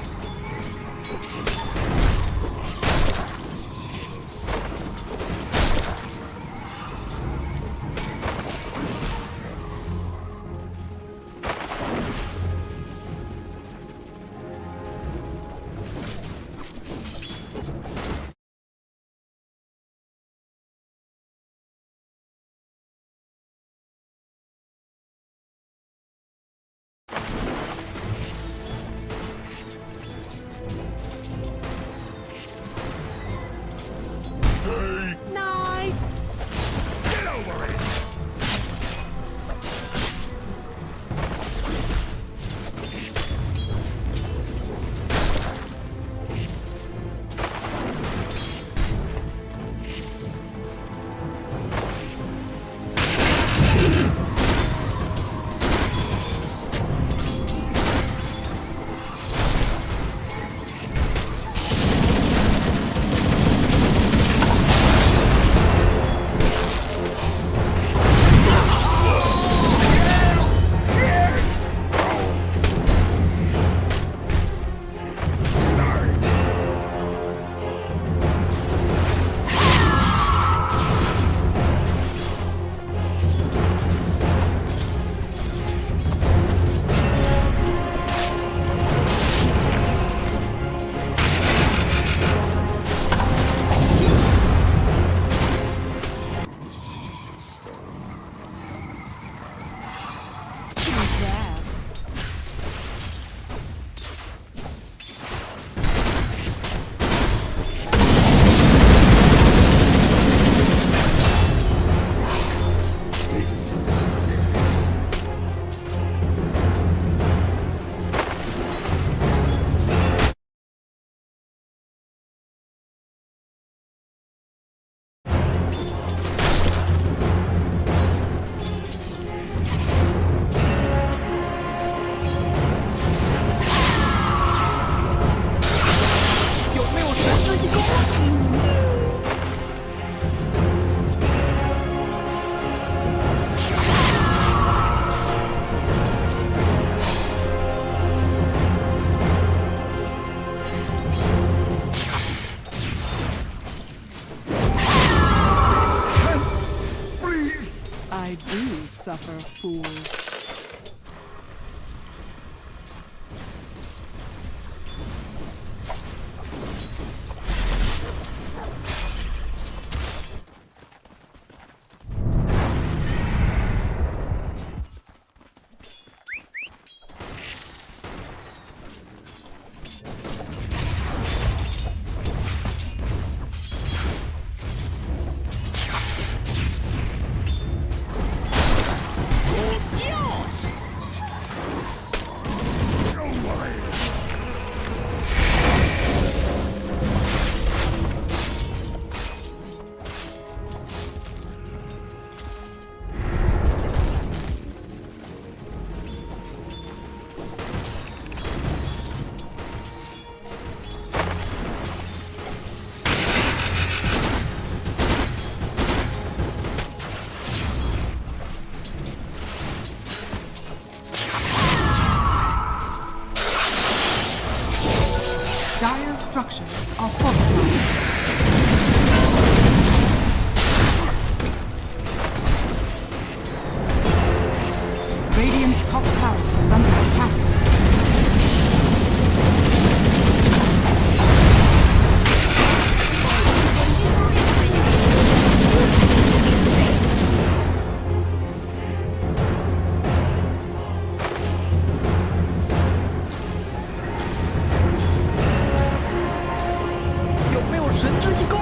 I do suffer fools. Dire's structures are fortified. Radiant's top tower is under attack.有没有神之一攻？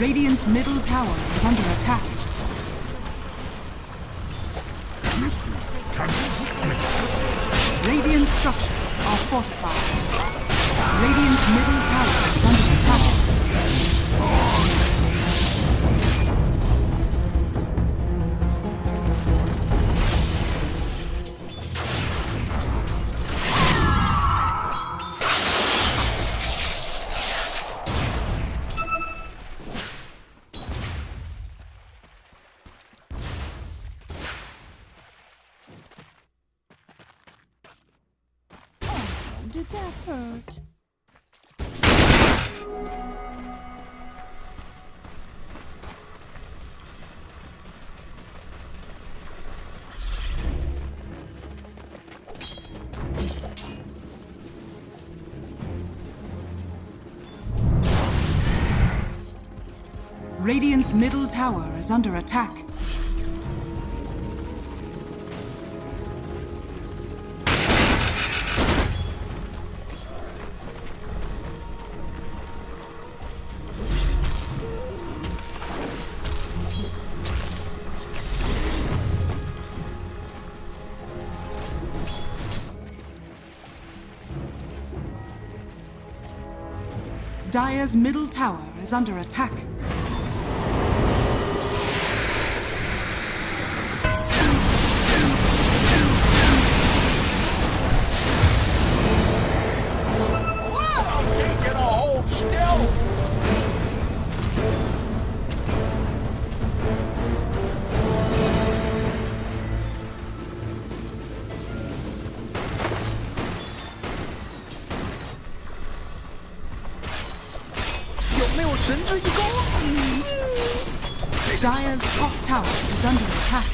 Radiant's middle tower is under attack. Radiant structures are fortified. Radiant's middle tower is under attack. Did that hurt? Radiant's middle tower is under attack. Dire's middle tower is under attack. Dire's top tower is under attack.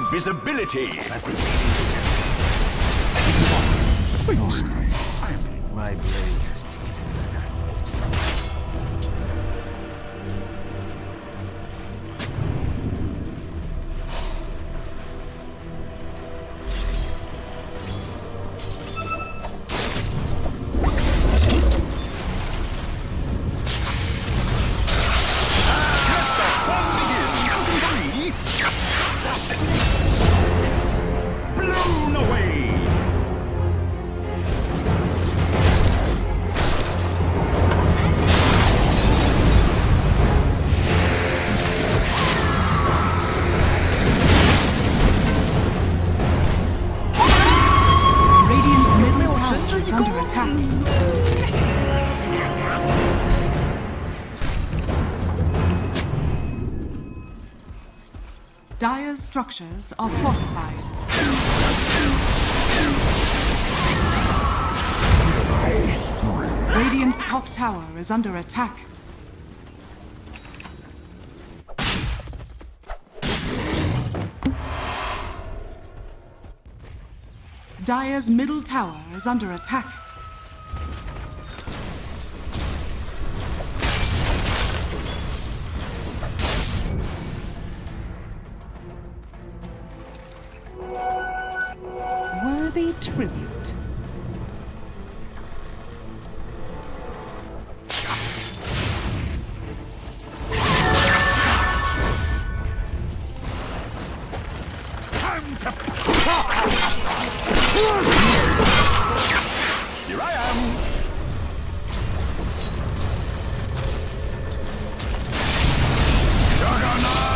Invisibility. That's it. My blade has tasted better. Blown away! Radiant's middle tower is under attack. Dire's structures are fortified. Radiant's top tower is under attack. Dire's middle tower is under attack. Worthy tribute. Time to... Here I am! Juggernaut!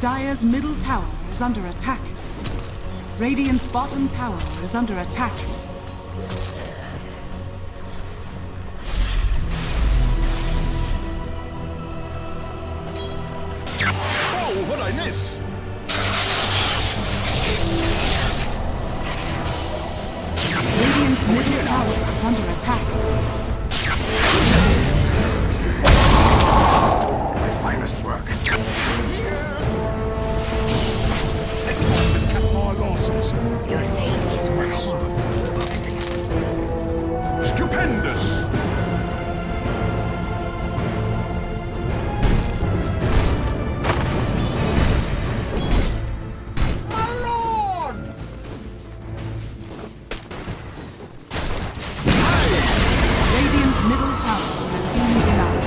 Dire's middle tower is under attack. Radiant's bottom tower is under attack. Oh, what'd I miss? Radiant's middle tower is under attack. My finest work. Cut more losses. Your fate is mine. Stupendous! My lord! Radiant's middle tower has been denied.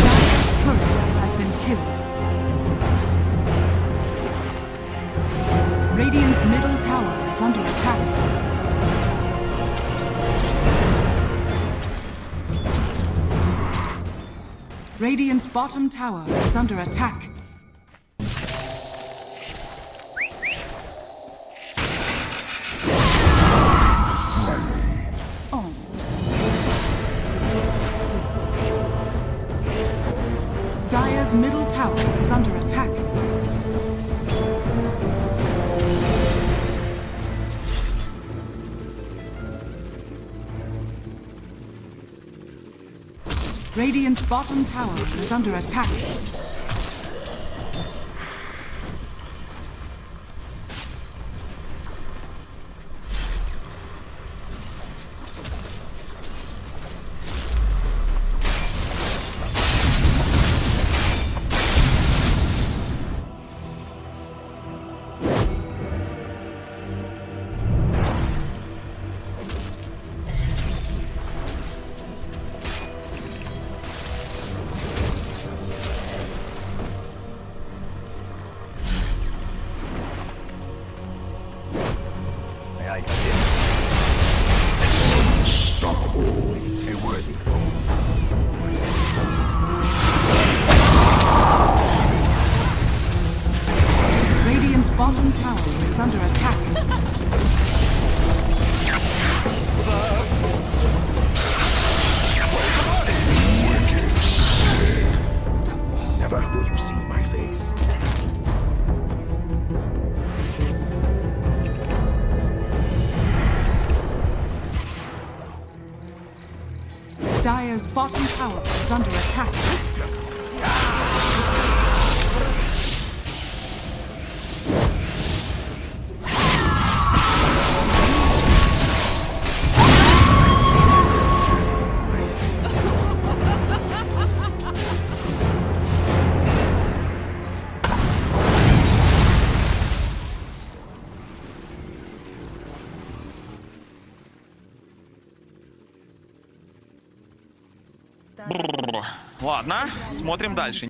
Dire's courier has been killed. Radiant's middle tower is under attack. Radiant's bottom tower is under attack. Oh. Dire's middle tower is under attack. Radiant's bottom tower is under attack. May I get in? Unstoppable. A worthy foe. Radiant's bottom tower is under attack. Never will you see my face. Dire's bottom tower is under attack. My fate. Ладно, смотрим дальше.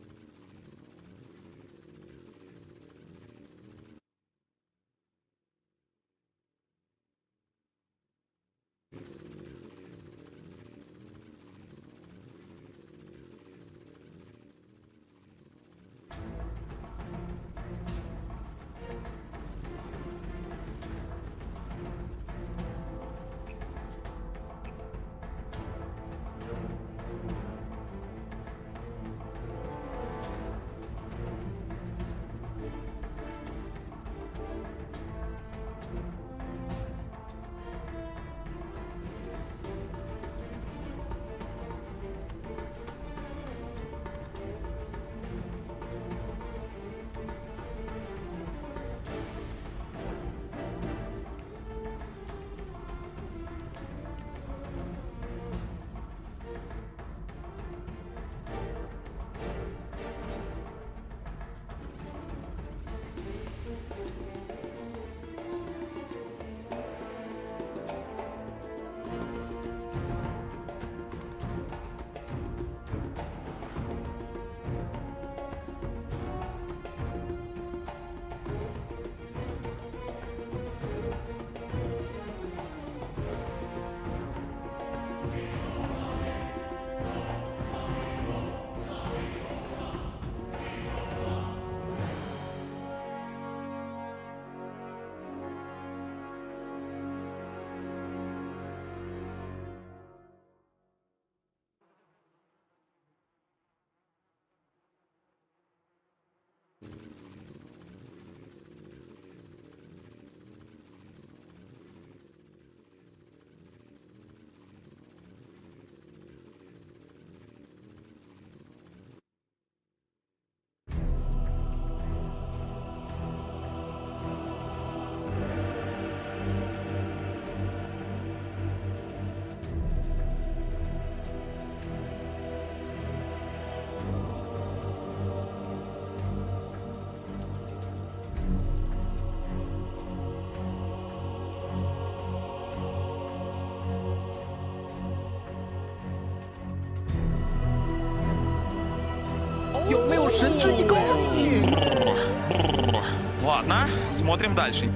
有没有神之一攻？ Ладно, смотрим дальше.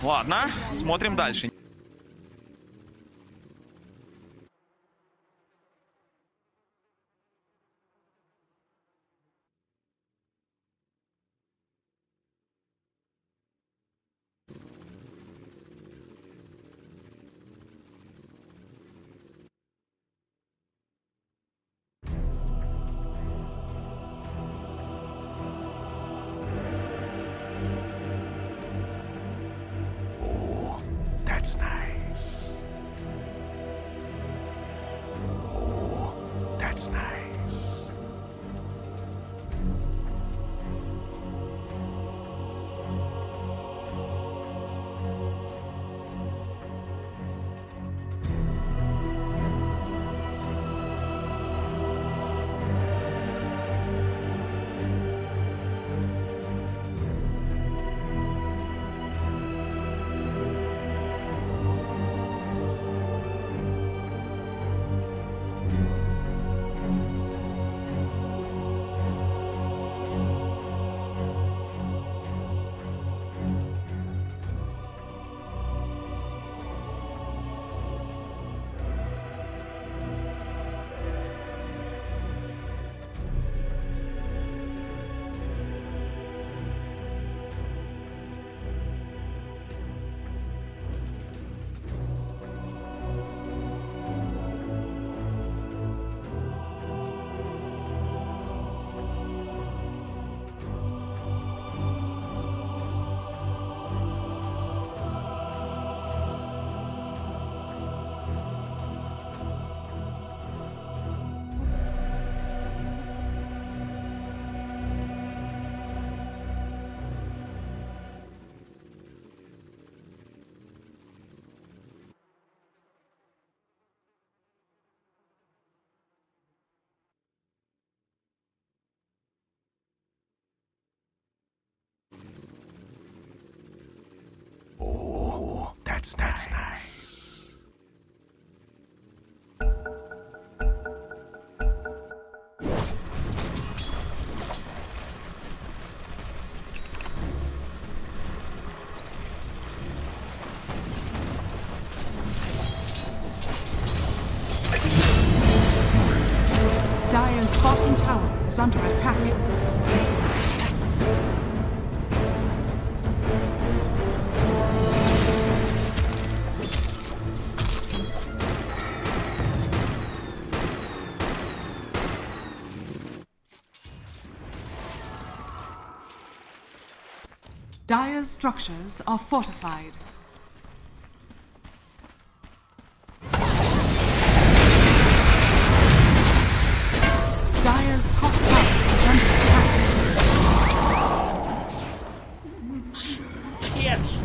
Ладно, смотрим дальше. That's nice. Oh, that's nice. That's nice. Dire's bottom tower is under attack. Dire's structures are fortified. Dire's top tower is under attack. Yes.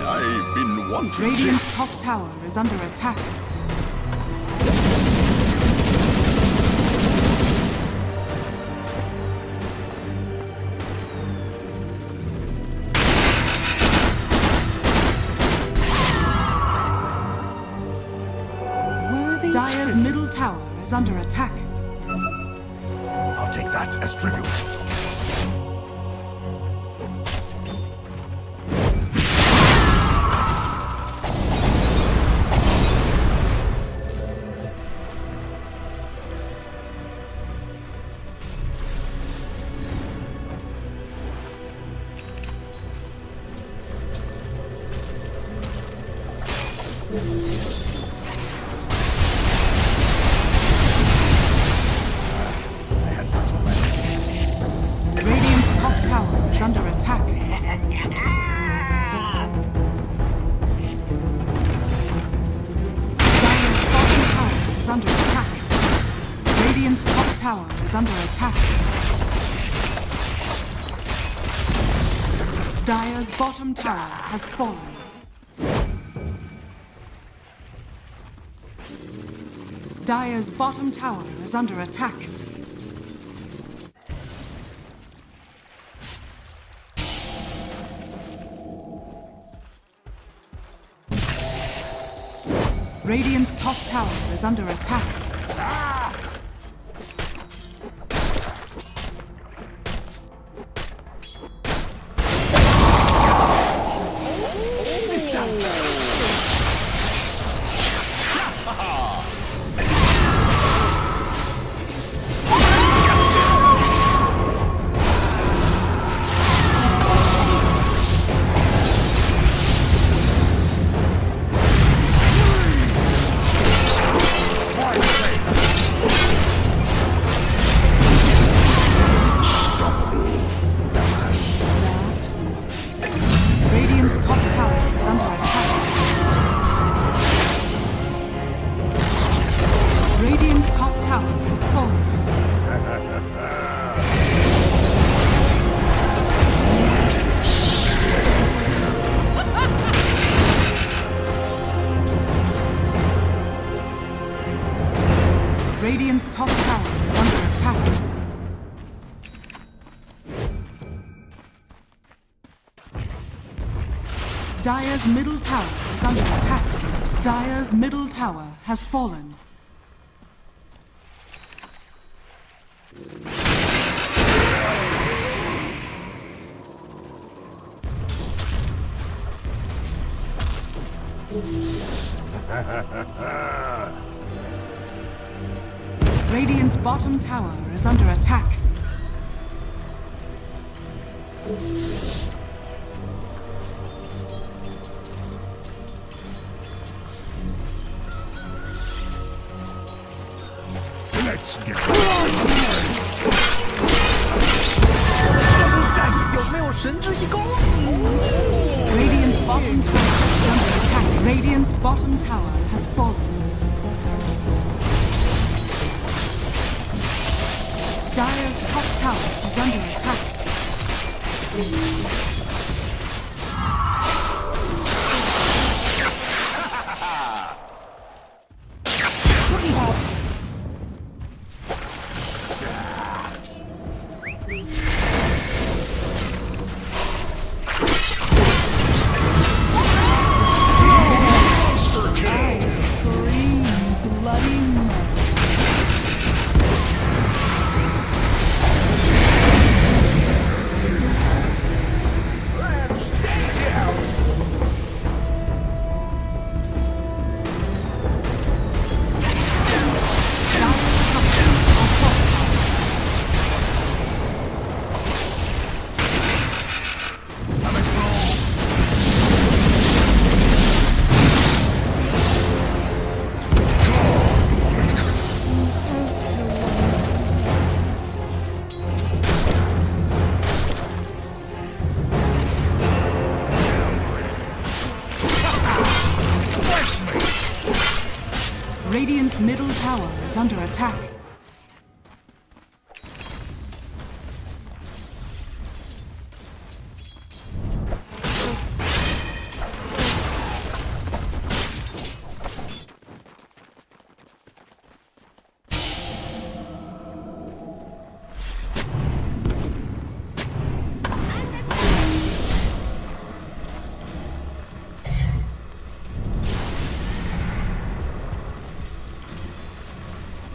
I've been wanting Radiant's top tower is under attack. Worthy Dire's middle tower is under attack. I'll take that as tribute. I had such plans. Radiant's top tower is under attack. Dire's bottom tower is under attack. Radiant's top tower is under attack. Dire's bottom tower has fallen. Dire's bottom tower is under attack. Radiant's top tower is under attack. Radiant's top tower is under attack. Radiant's top tower has fallen. Radiant's top tower is under attack. Dire's middle tower is under attack. Dire's middle tower has fallen. Radiant's bottom tower is under attack. Let's get Radiant's bottom tower is under attack. Radiant's bottom tower has fallen. top tower is under attack. Radiant's middle tower is under attack.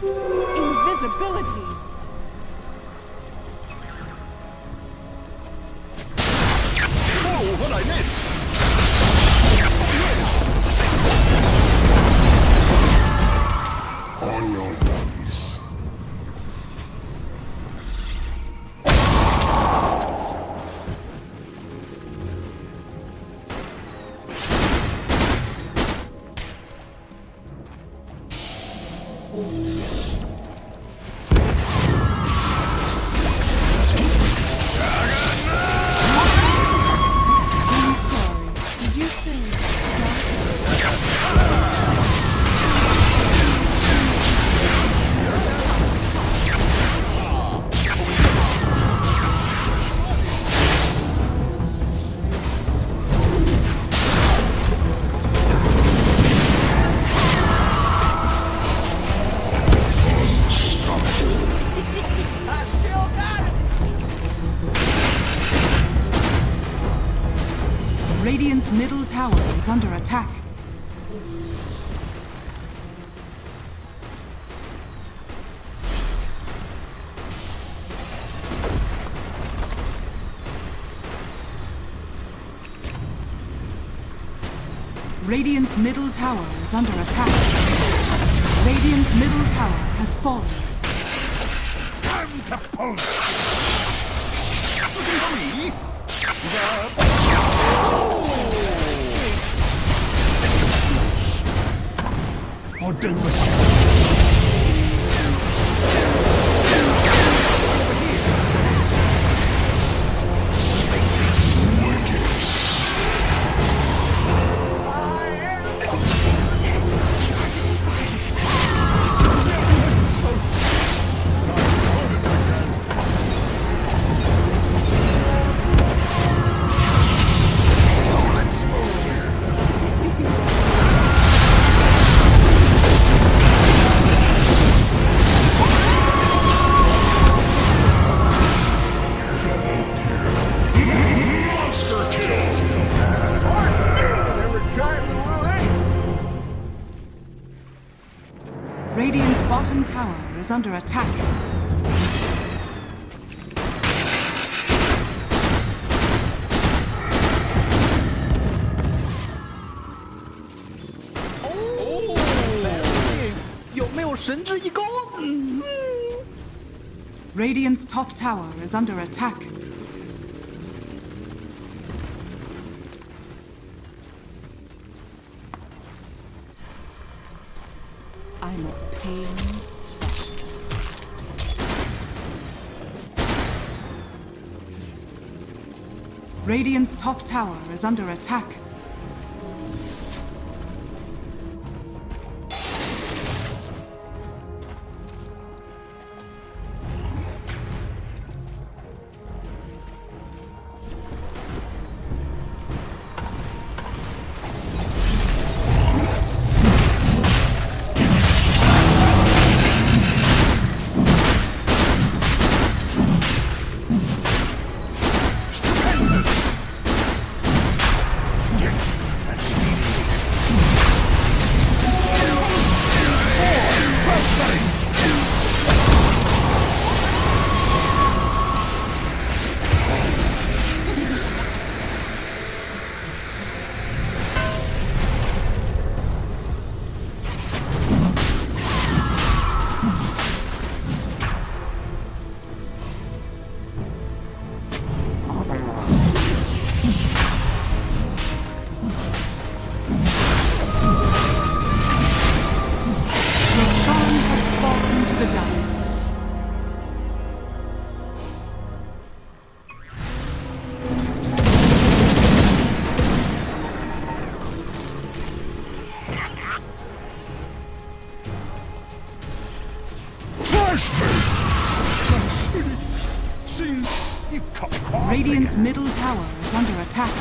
Invisibility! Oh, what I miss? On your knees. I'm sorry. Did you say stop? Radiant's middle tower is under attack. Radiant's middle tower is under attack. Radiant's middle tower has fallen. Time to post. Looking for me? Or do Radiant's bottom tower is under attack. Radiant's top tower is under attack. I'm a pain specialist. Radiant's top tower is under attack. You cut off Radiant's middle tower is under attack.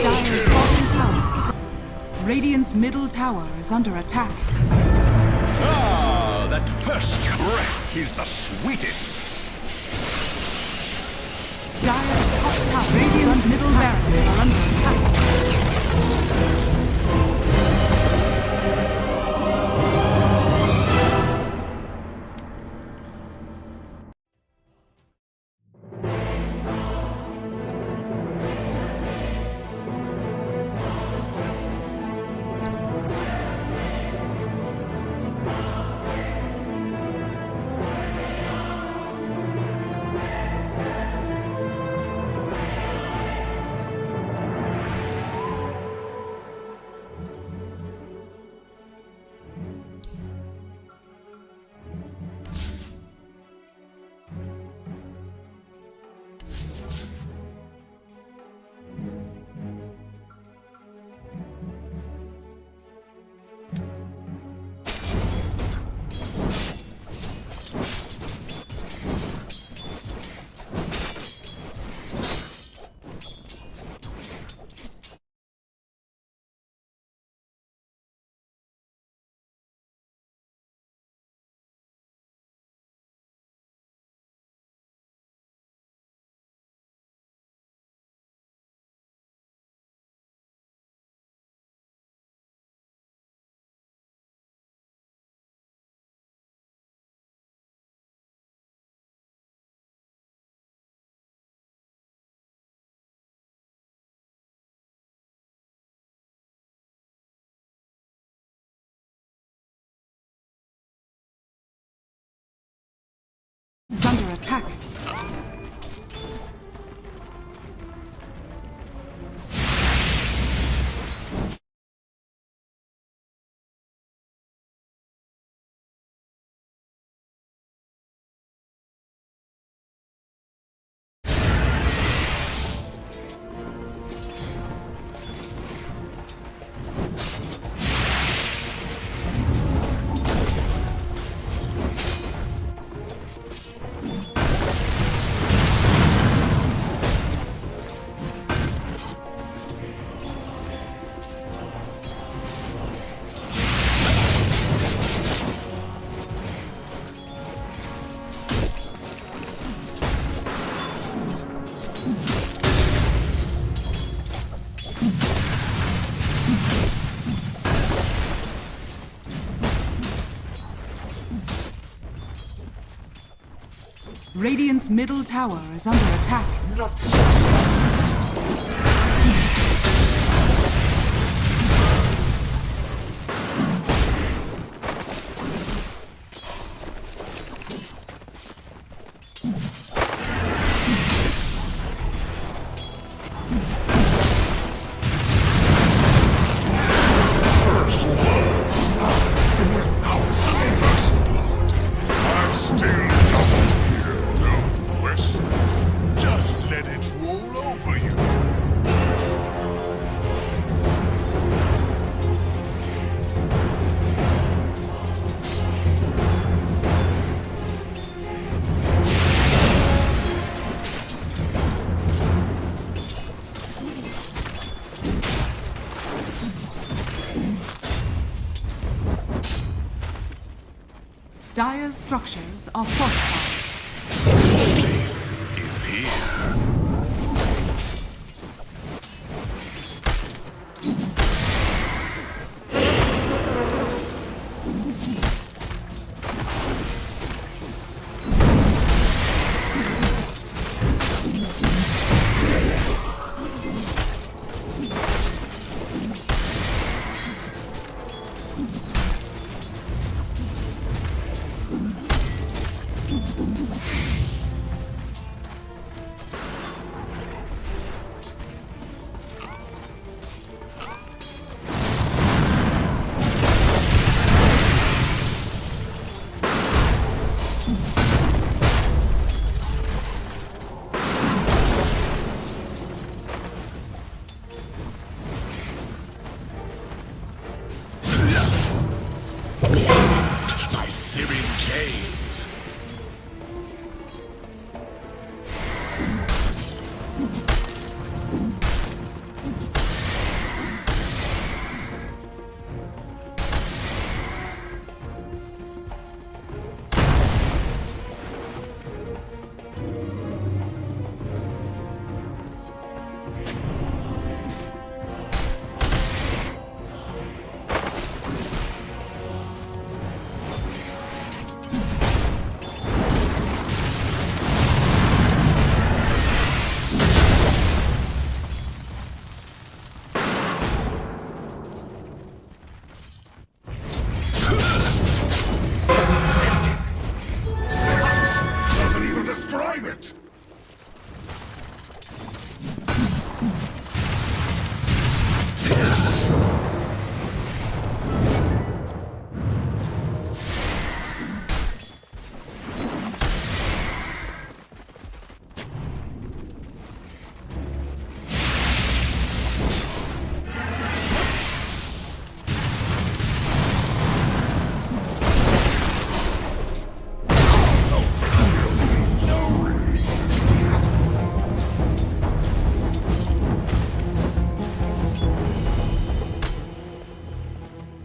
Dire's bottom tower is... Radiant's middle tower is under attack. Ah, that first breath is the sweetest. Dire's top tower. Radiant's middle barracks are under attack. Is under attack. Radiant's middle tower is under attack. Just let it roll over you. Dire's structures are fortified. Place is here.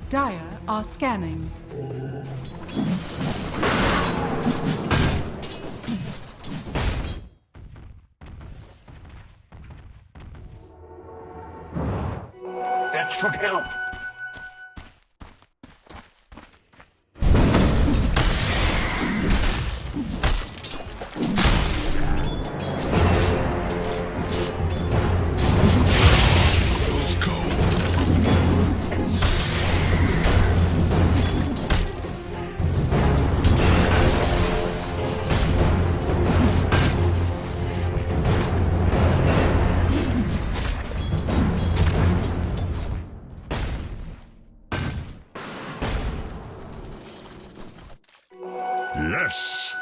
Dire are scanning. That should help. Let's go. Less.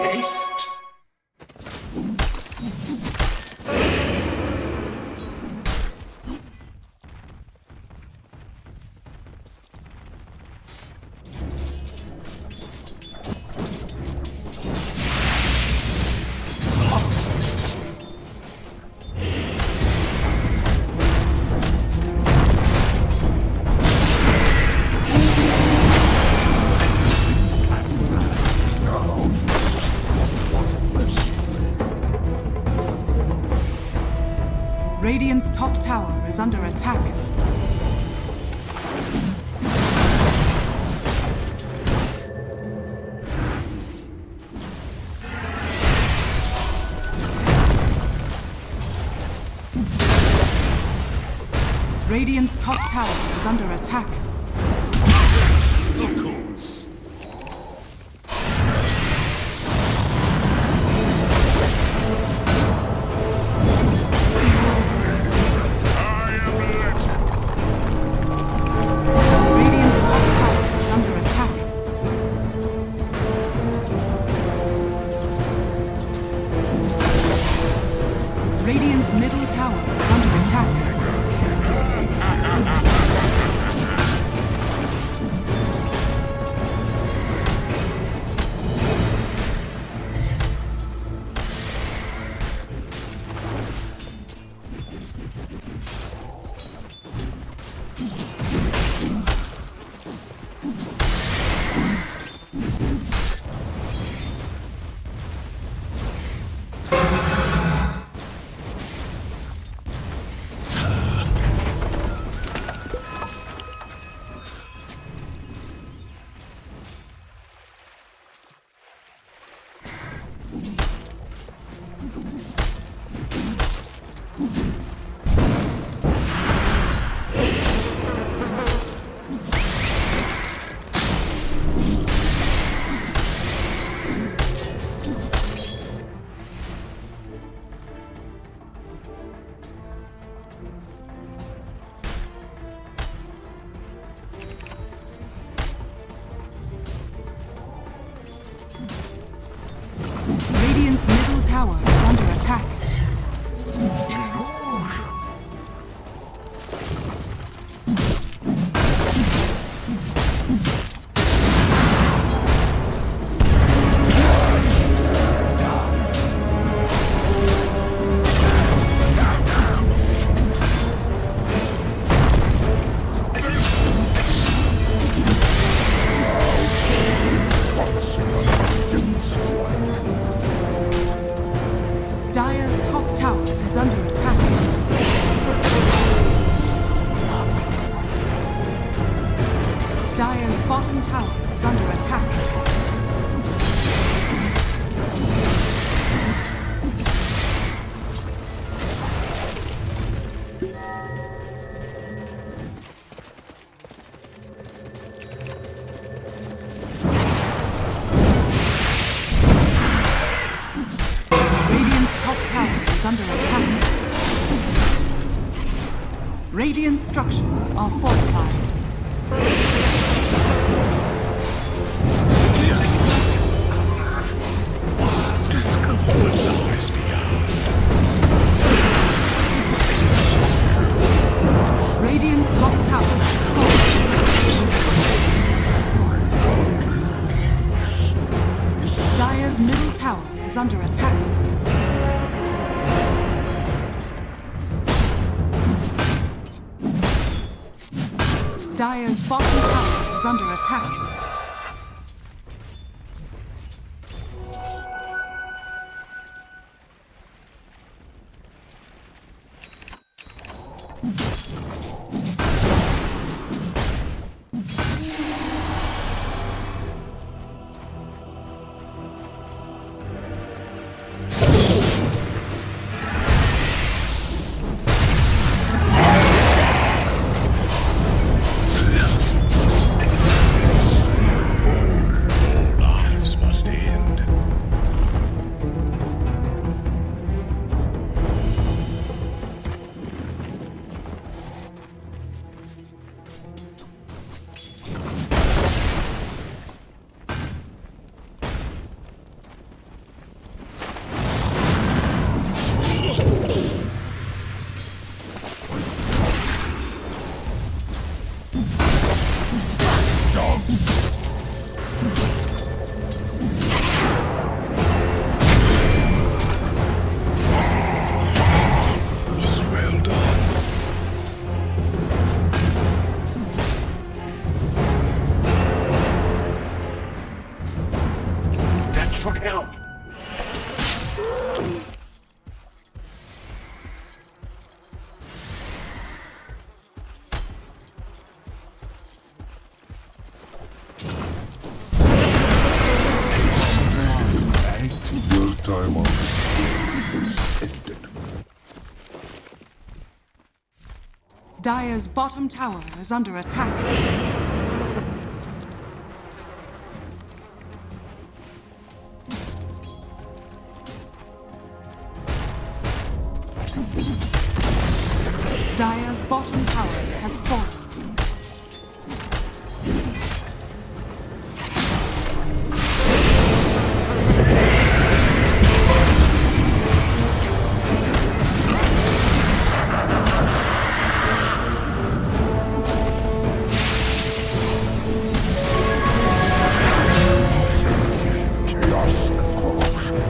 Haste. Radiant's top tower is under attack. Radiant's top tower is under attack. Of course. Radiant's top tower is under attack. Radiant's middle tower is under attack. Radiant's middle tower is under attack. Dire's top tower is under attack. Dire's bottom tower is under attack. Radiant's top tower is under attack. Radiant structures are fortified. What lies beyond? Radiant's top tower is fortified. tower is under attack. Dire's bottom tower is under attack. Lives must end. Was well done. That should help. Your time on this is ended. Dire's bottom tower is under attack. Dire's bottom tower has fallen. Chaos and corruption.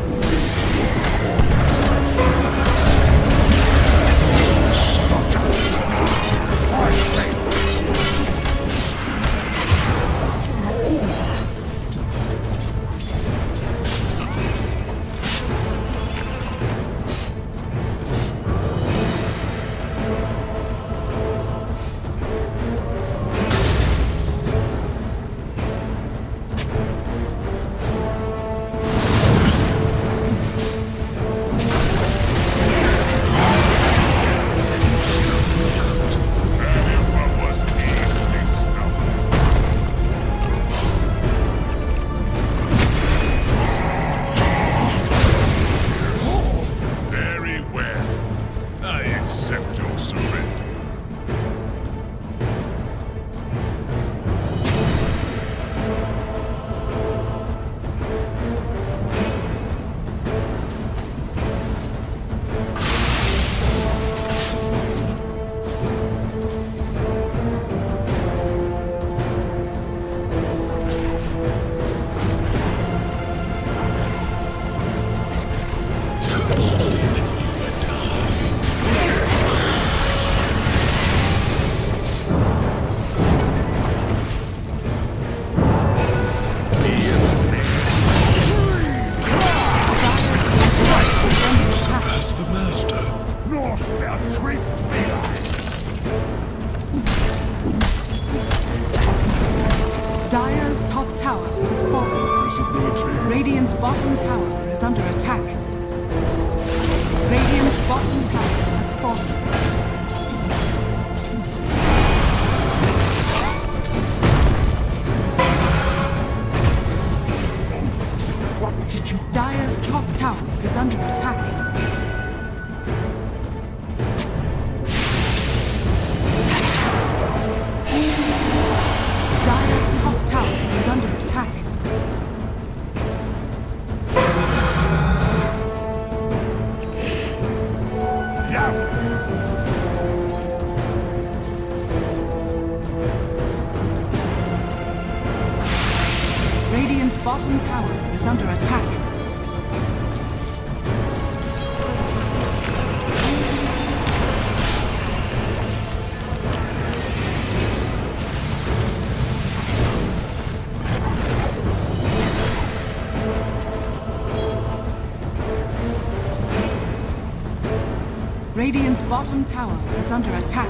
Very well. I accept your surrender. As the master. Norse der creep Dire's top tower has fallen. Radiant's bottom tower is under attack. Radiant's bottom tower has fallen. Dire's top tower is under attack. Dire's top tower is under attack. Radiant's bottom tower is under attack. Radiant's bottom tower is under attack.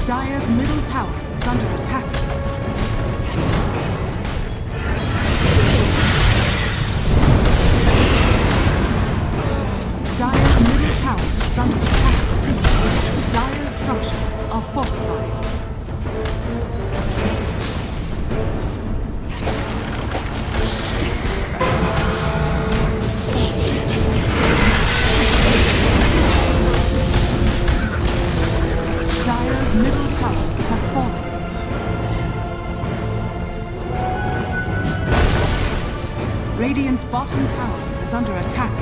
Dire's middle tower is under attack. Dire's middle tower is under attack. Dire's structures are fortified. Dire's middle tower has fallen. Radiant's bottom tower is under attack.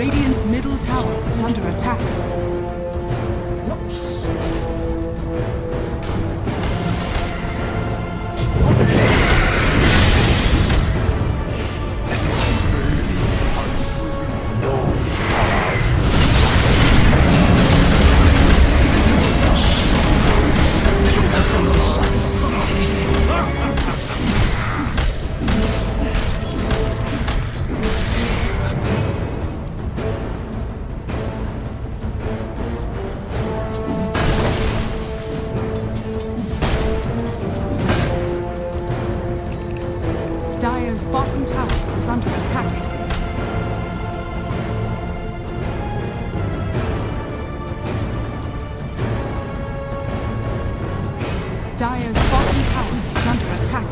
Radiant's middle tower is under attack. Dire's bottom tower is under attack. Dire's bottom tower is under attack.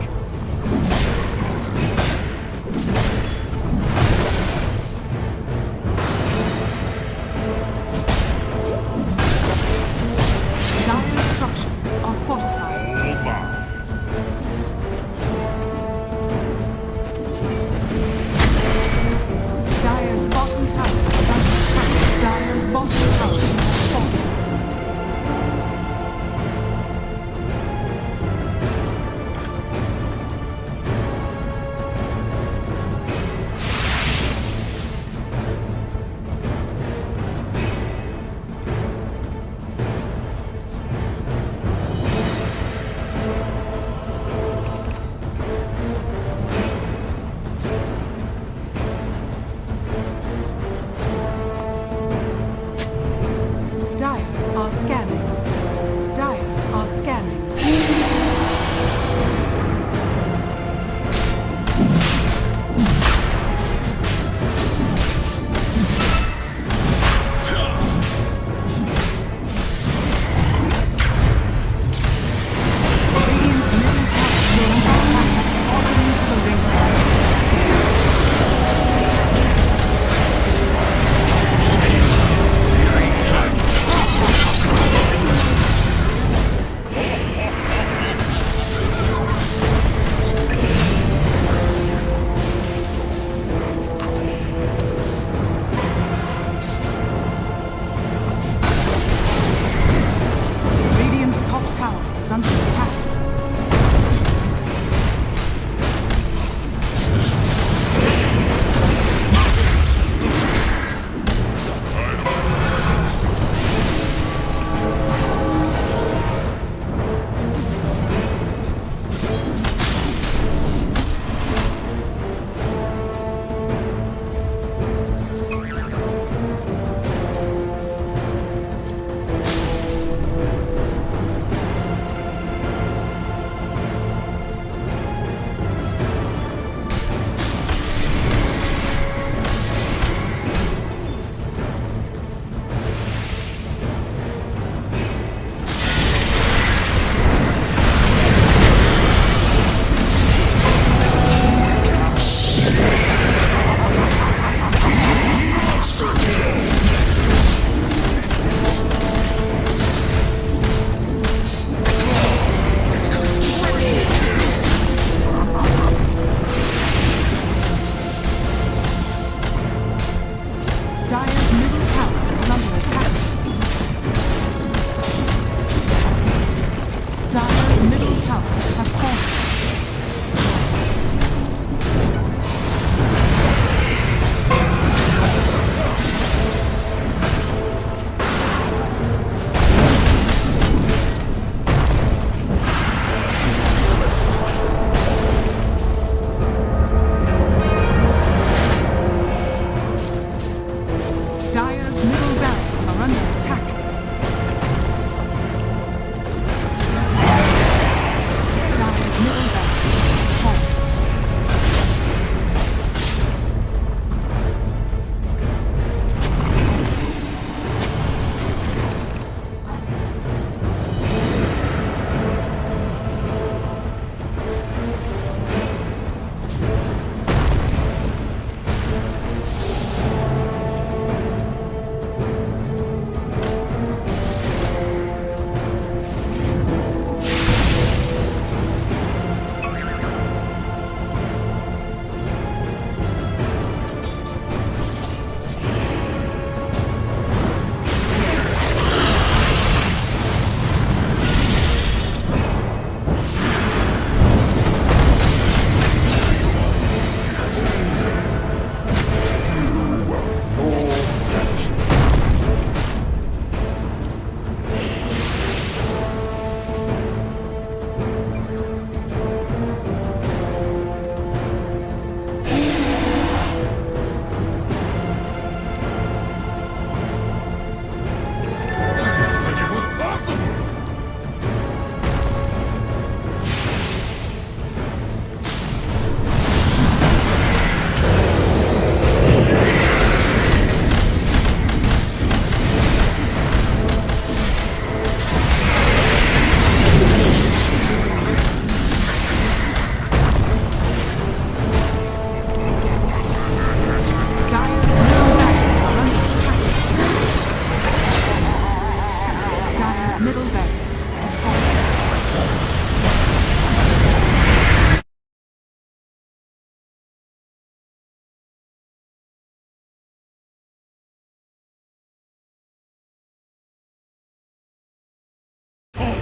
Dire's structures are fortified. Dire's bottom tower is under attack. Dire's bottom tower has fallen.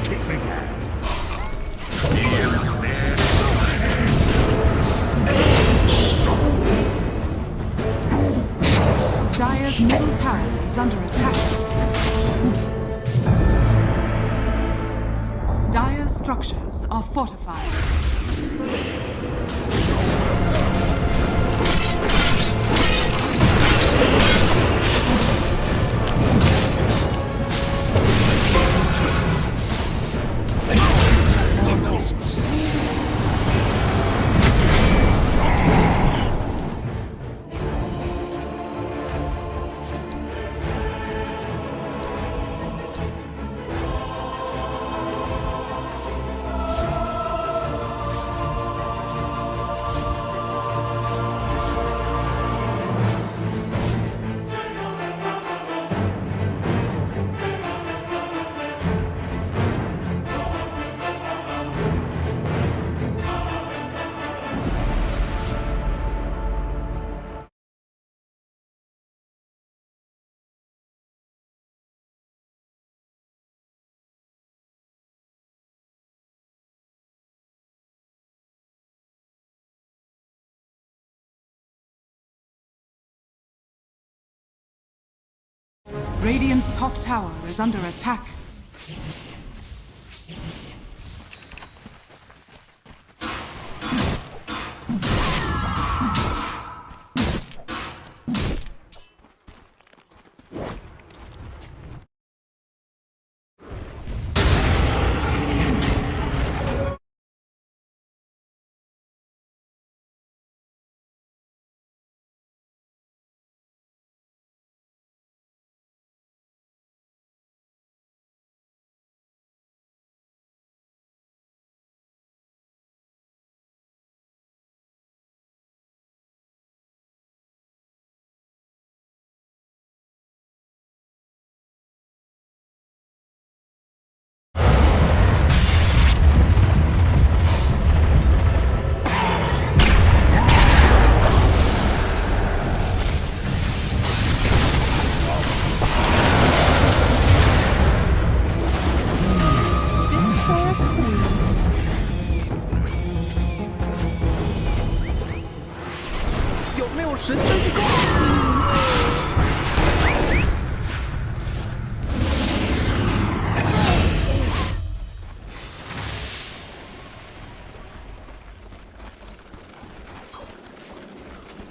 kick me down. Here is snare. Dire's middle tower is under attack. Dire's structures are fortified. Of course. Radiant's top tower is under attack.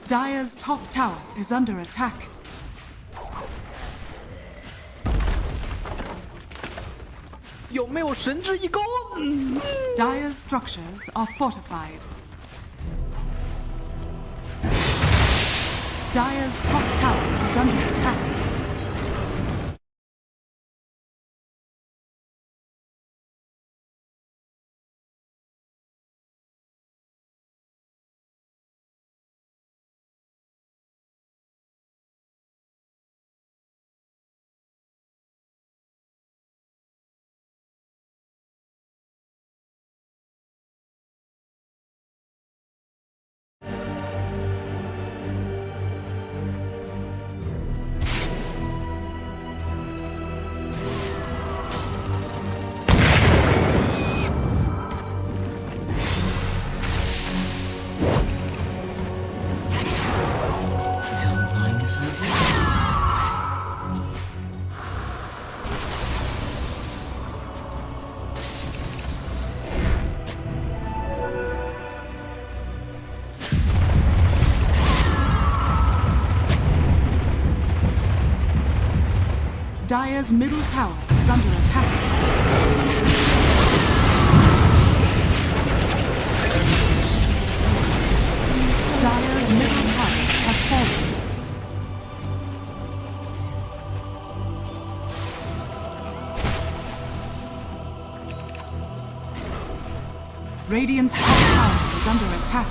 Dire's top tower is under attack. Dire's structures are fortified. Dire's top tower is under attack. Dire's middle tower is under attack. Dire's middle tower has fallen. Radiant's top tower is under attack.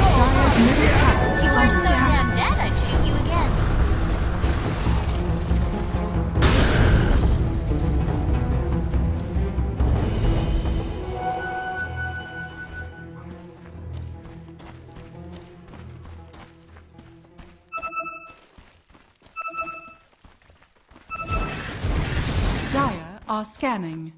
Dire's middle tower If you is weren't under so attack. damn dead, I'd shoot you again. are scanning.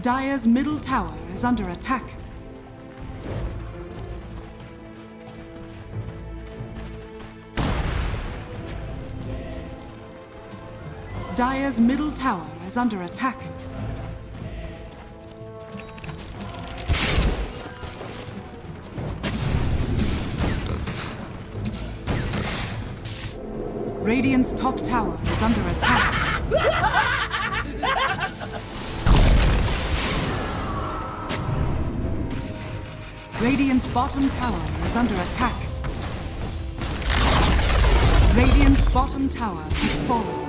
Dire's middle tower is under attack. Dire's middle tower is under attack. Radiant's top tower is under attack. Radiant's bottom tower is under attack. Radiant's bottom tower has fallen.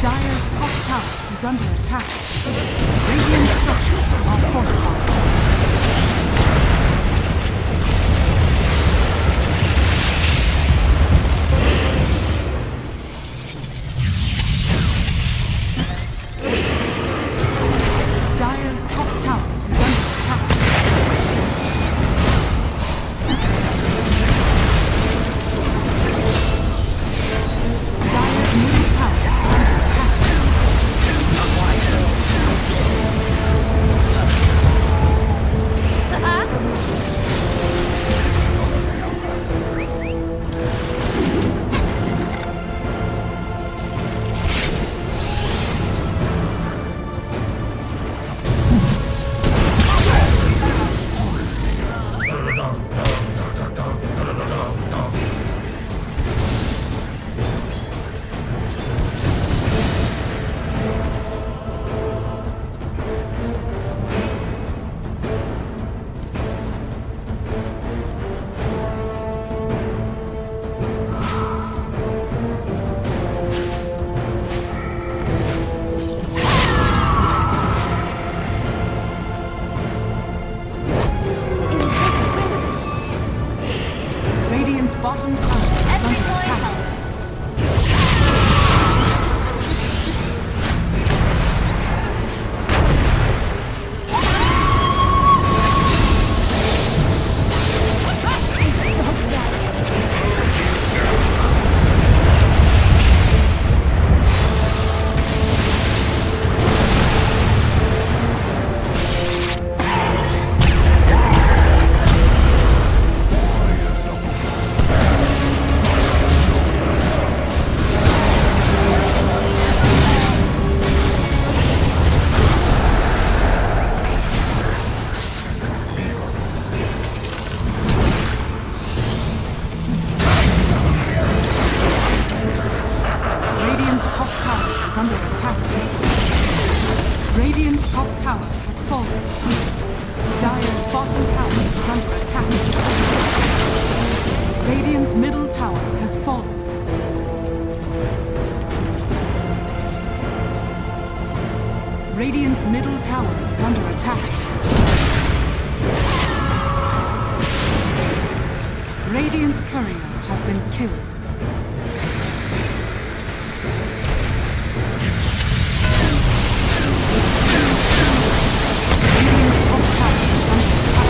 Dire's top tower is under attack. Radiant structures are fortified. Dire's top tower is under attack. Dire's middle tower is under attack. Radiant's bottom tower is under attack. Dire's bottom tower is under attack. Radiant's middle tower has fallen. Radiant's middle tower is under attack. Radiant's courier has been killed. Radiant's top tower is under attack.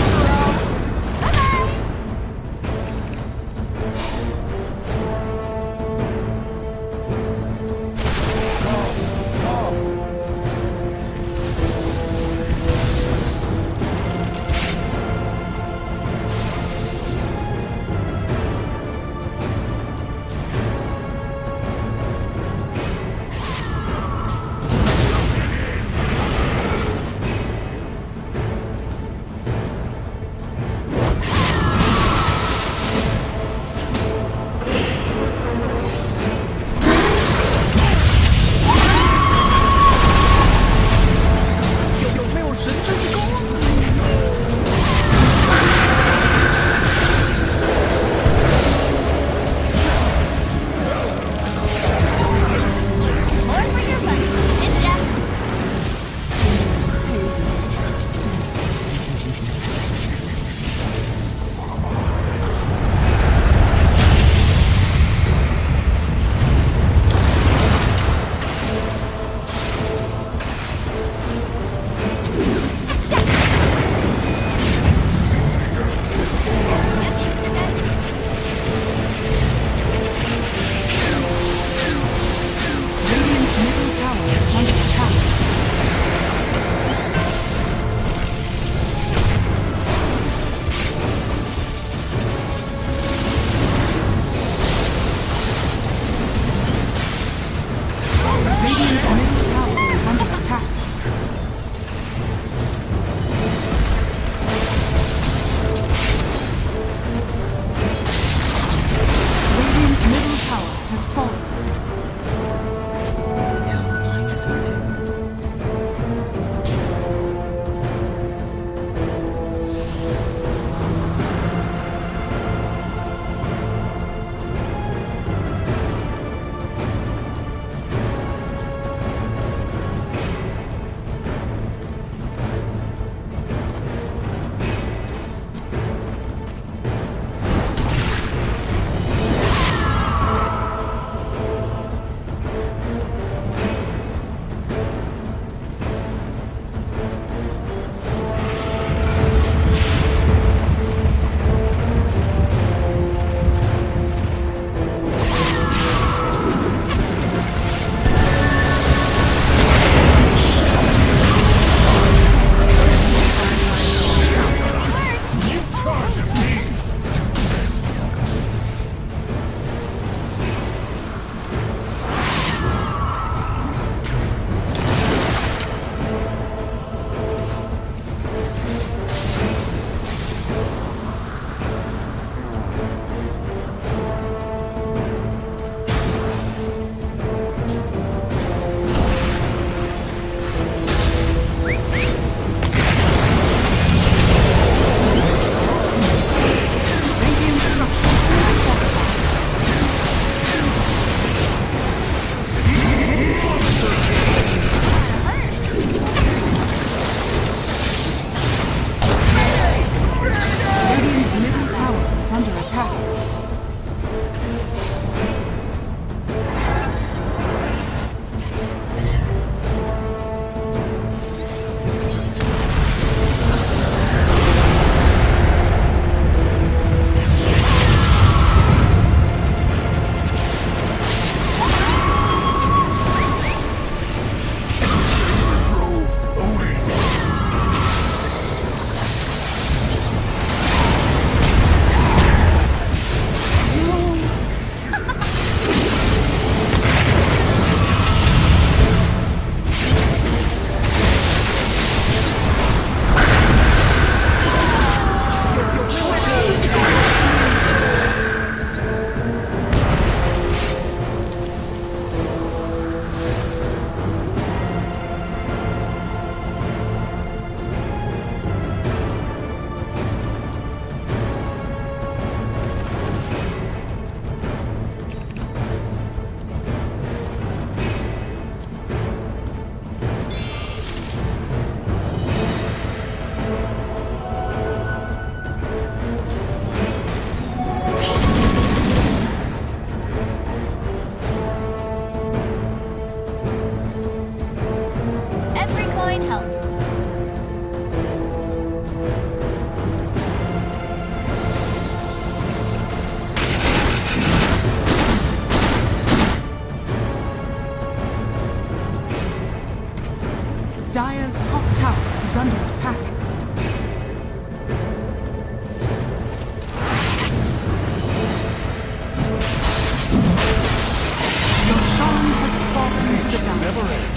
Liberated.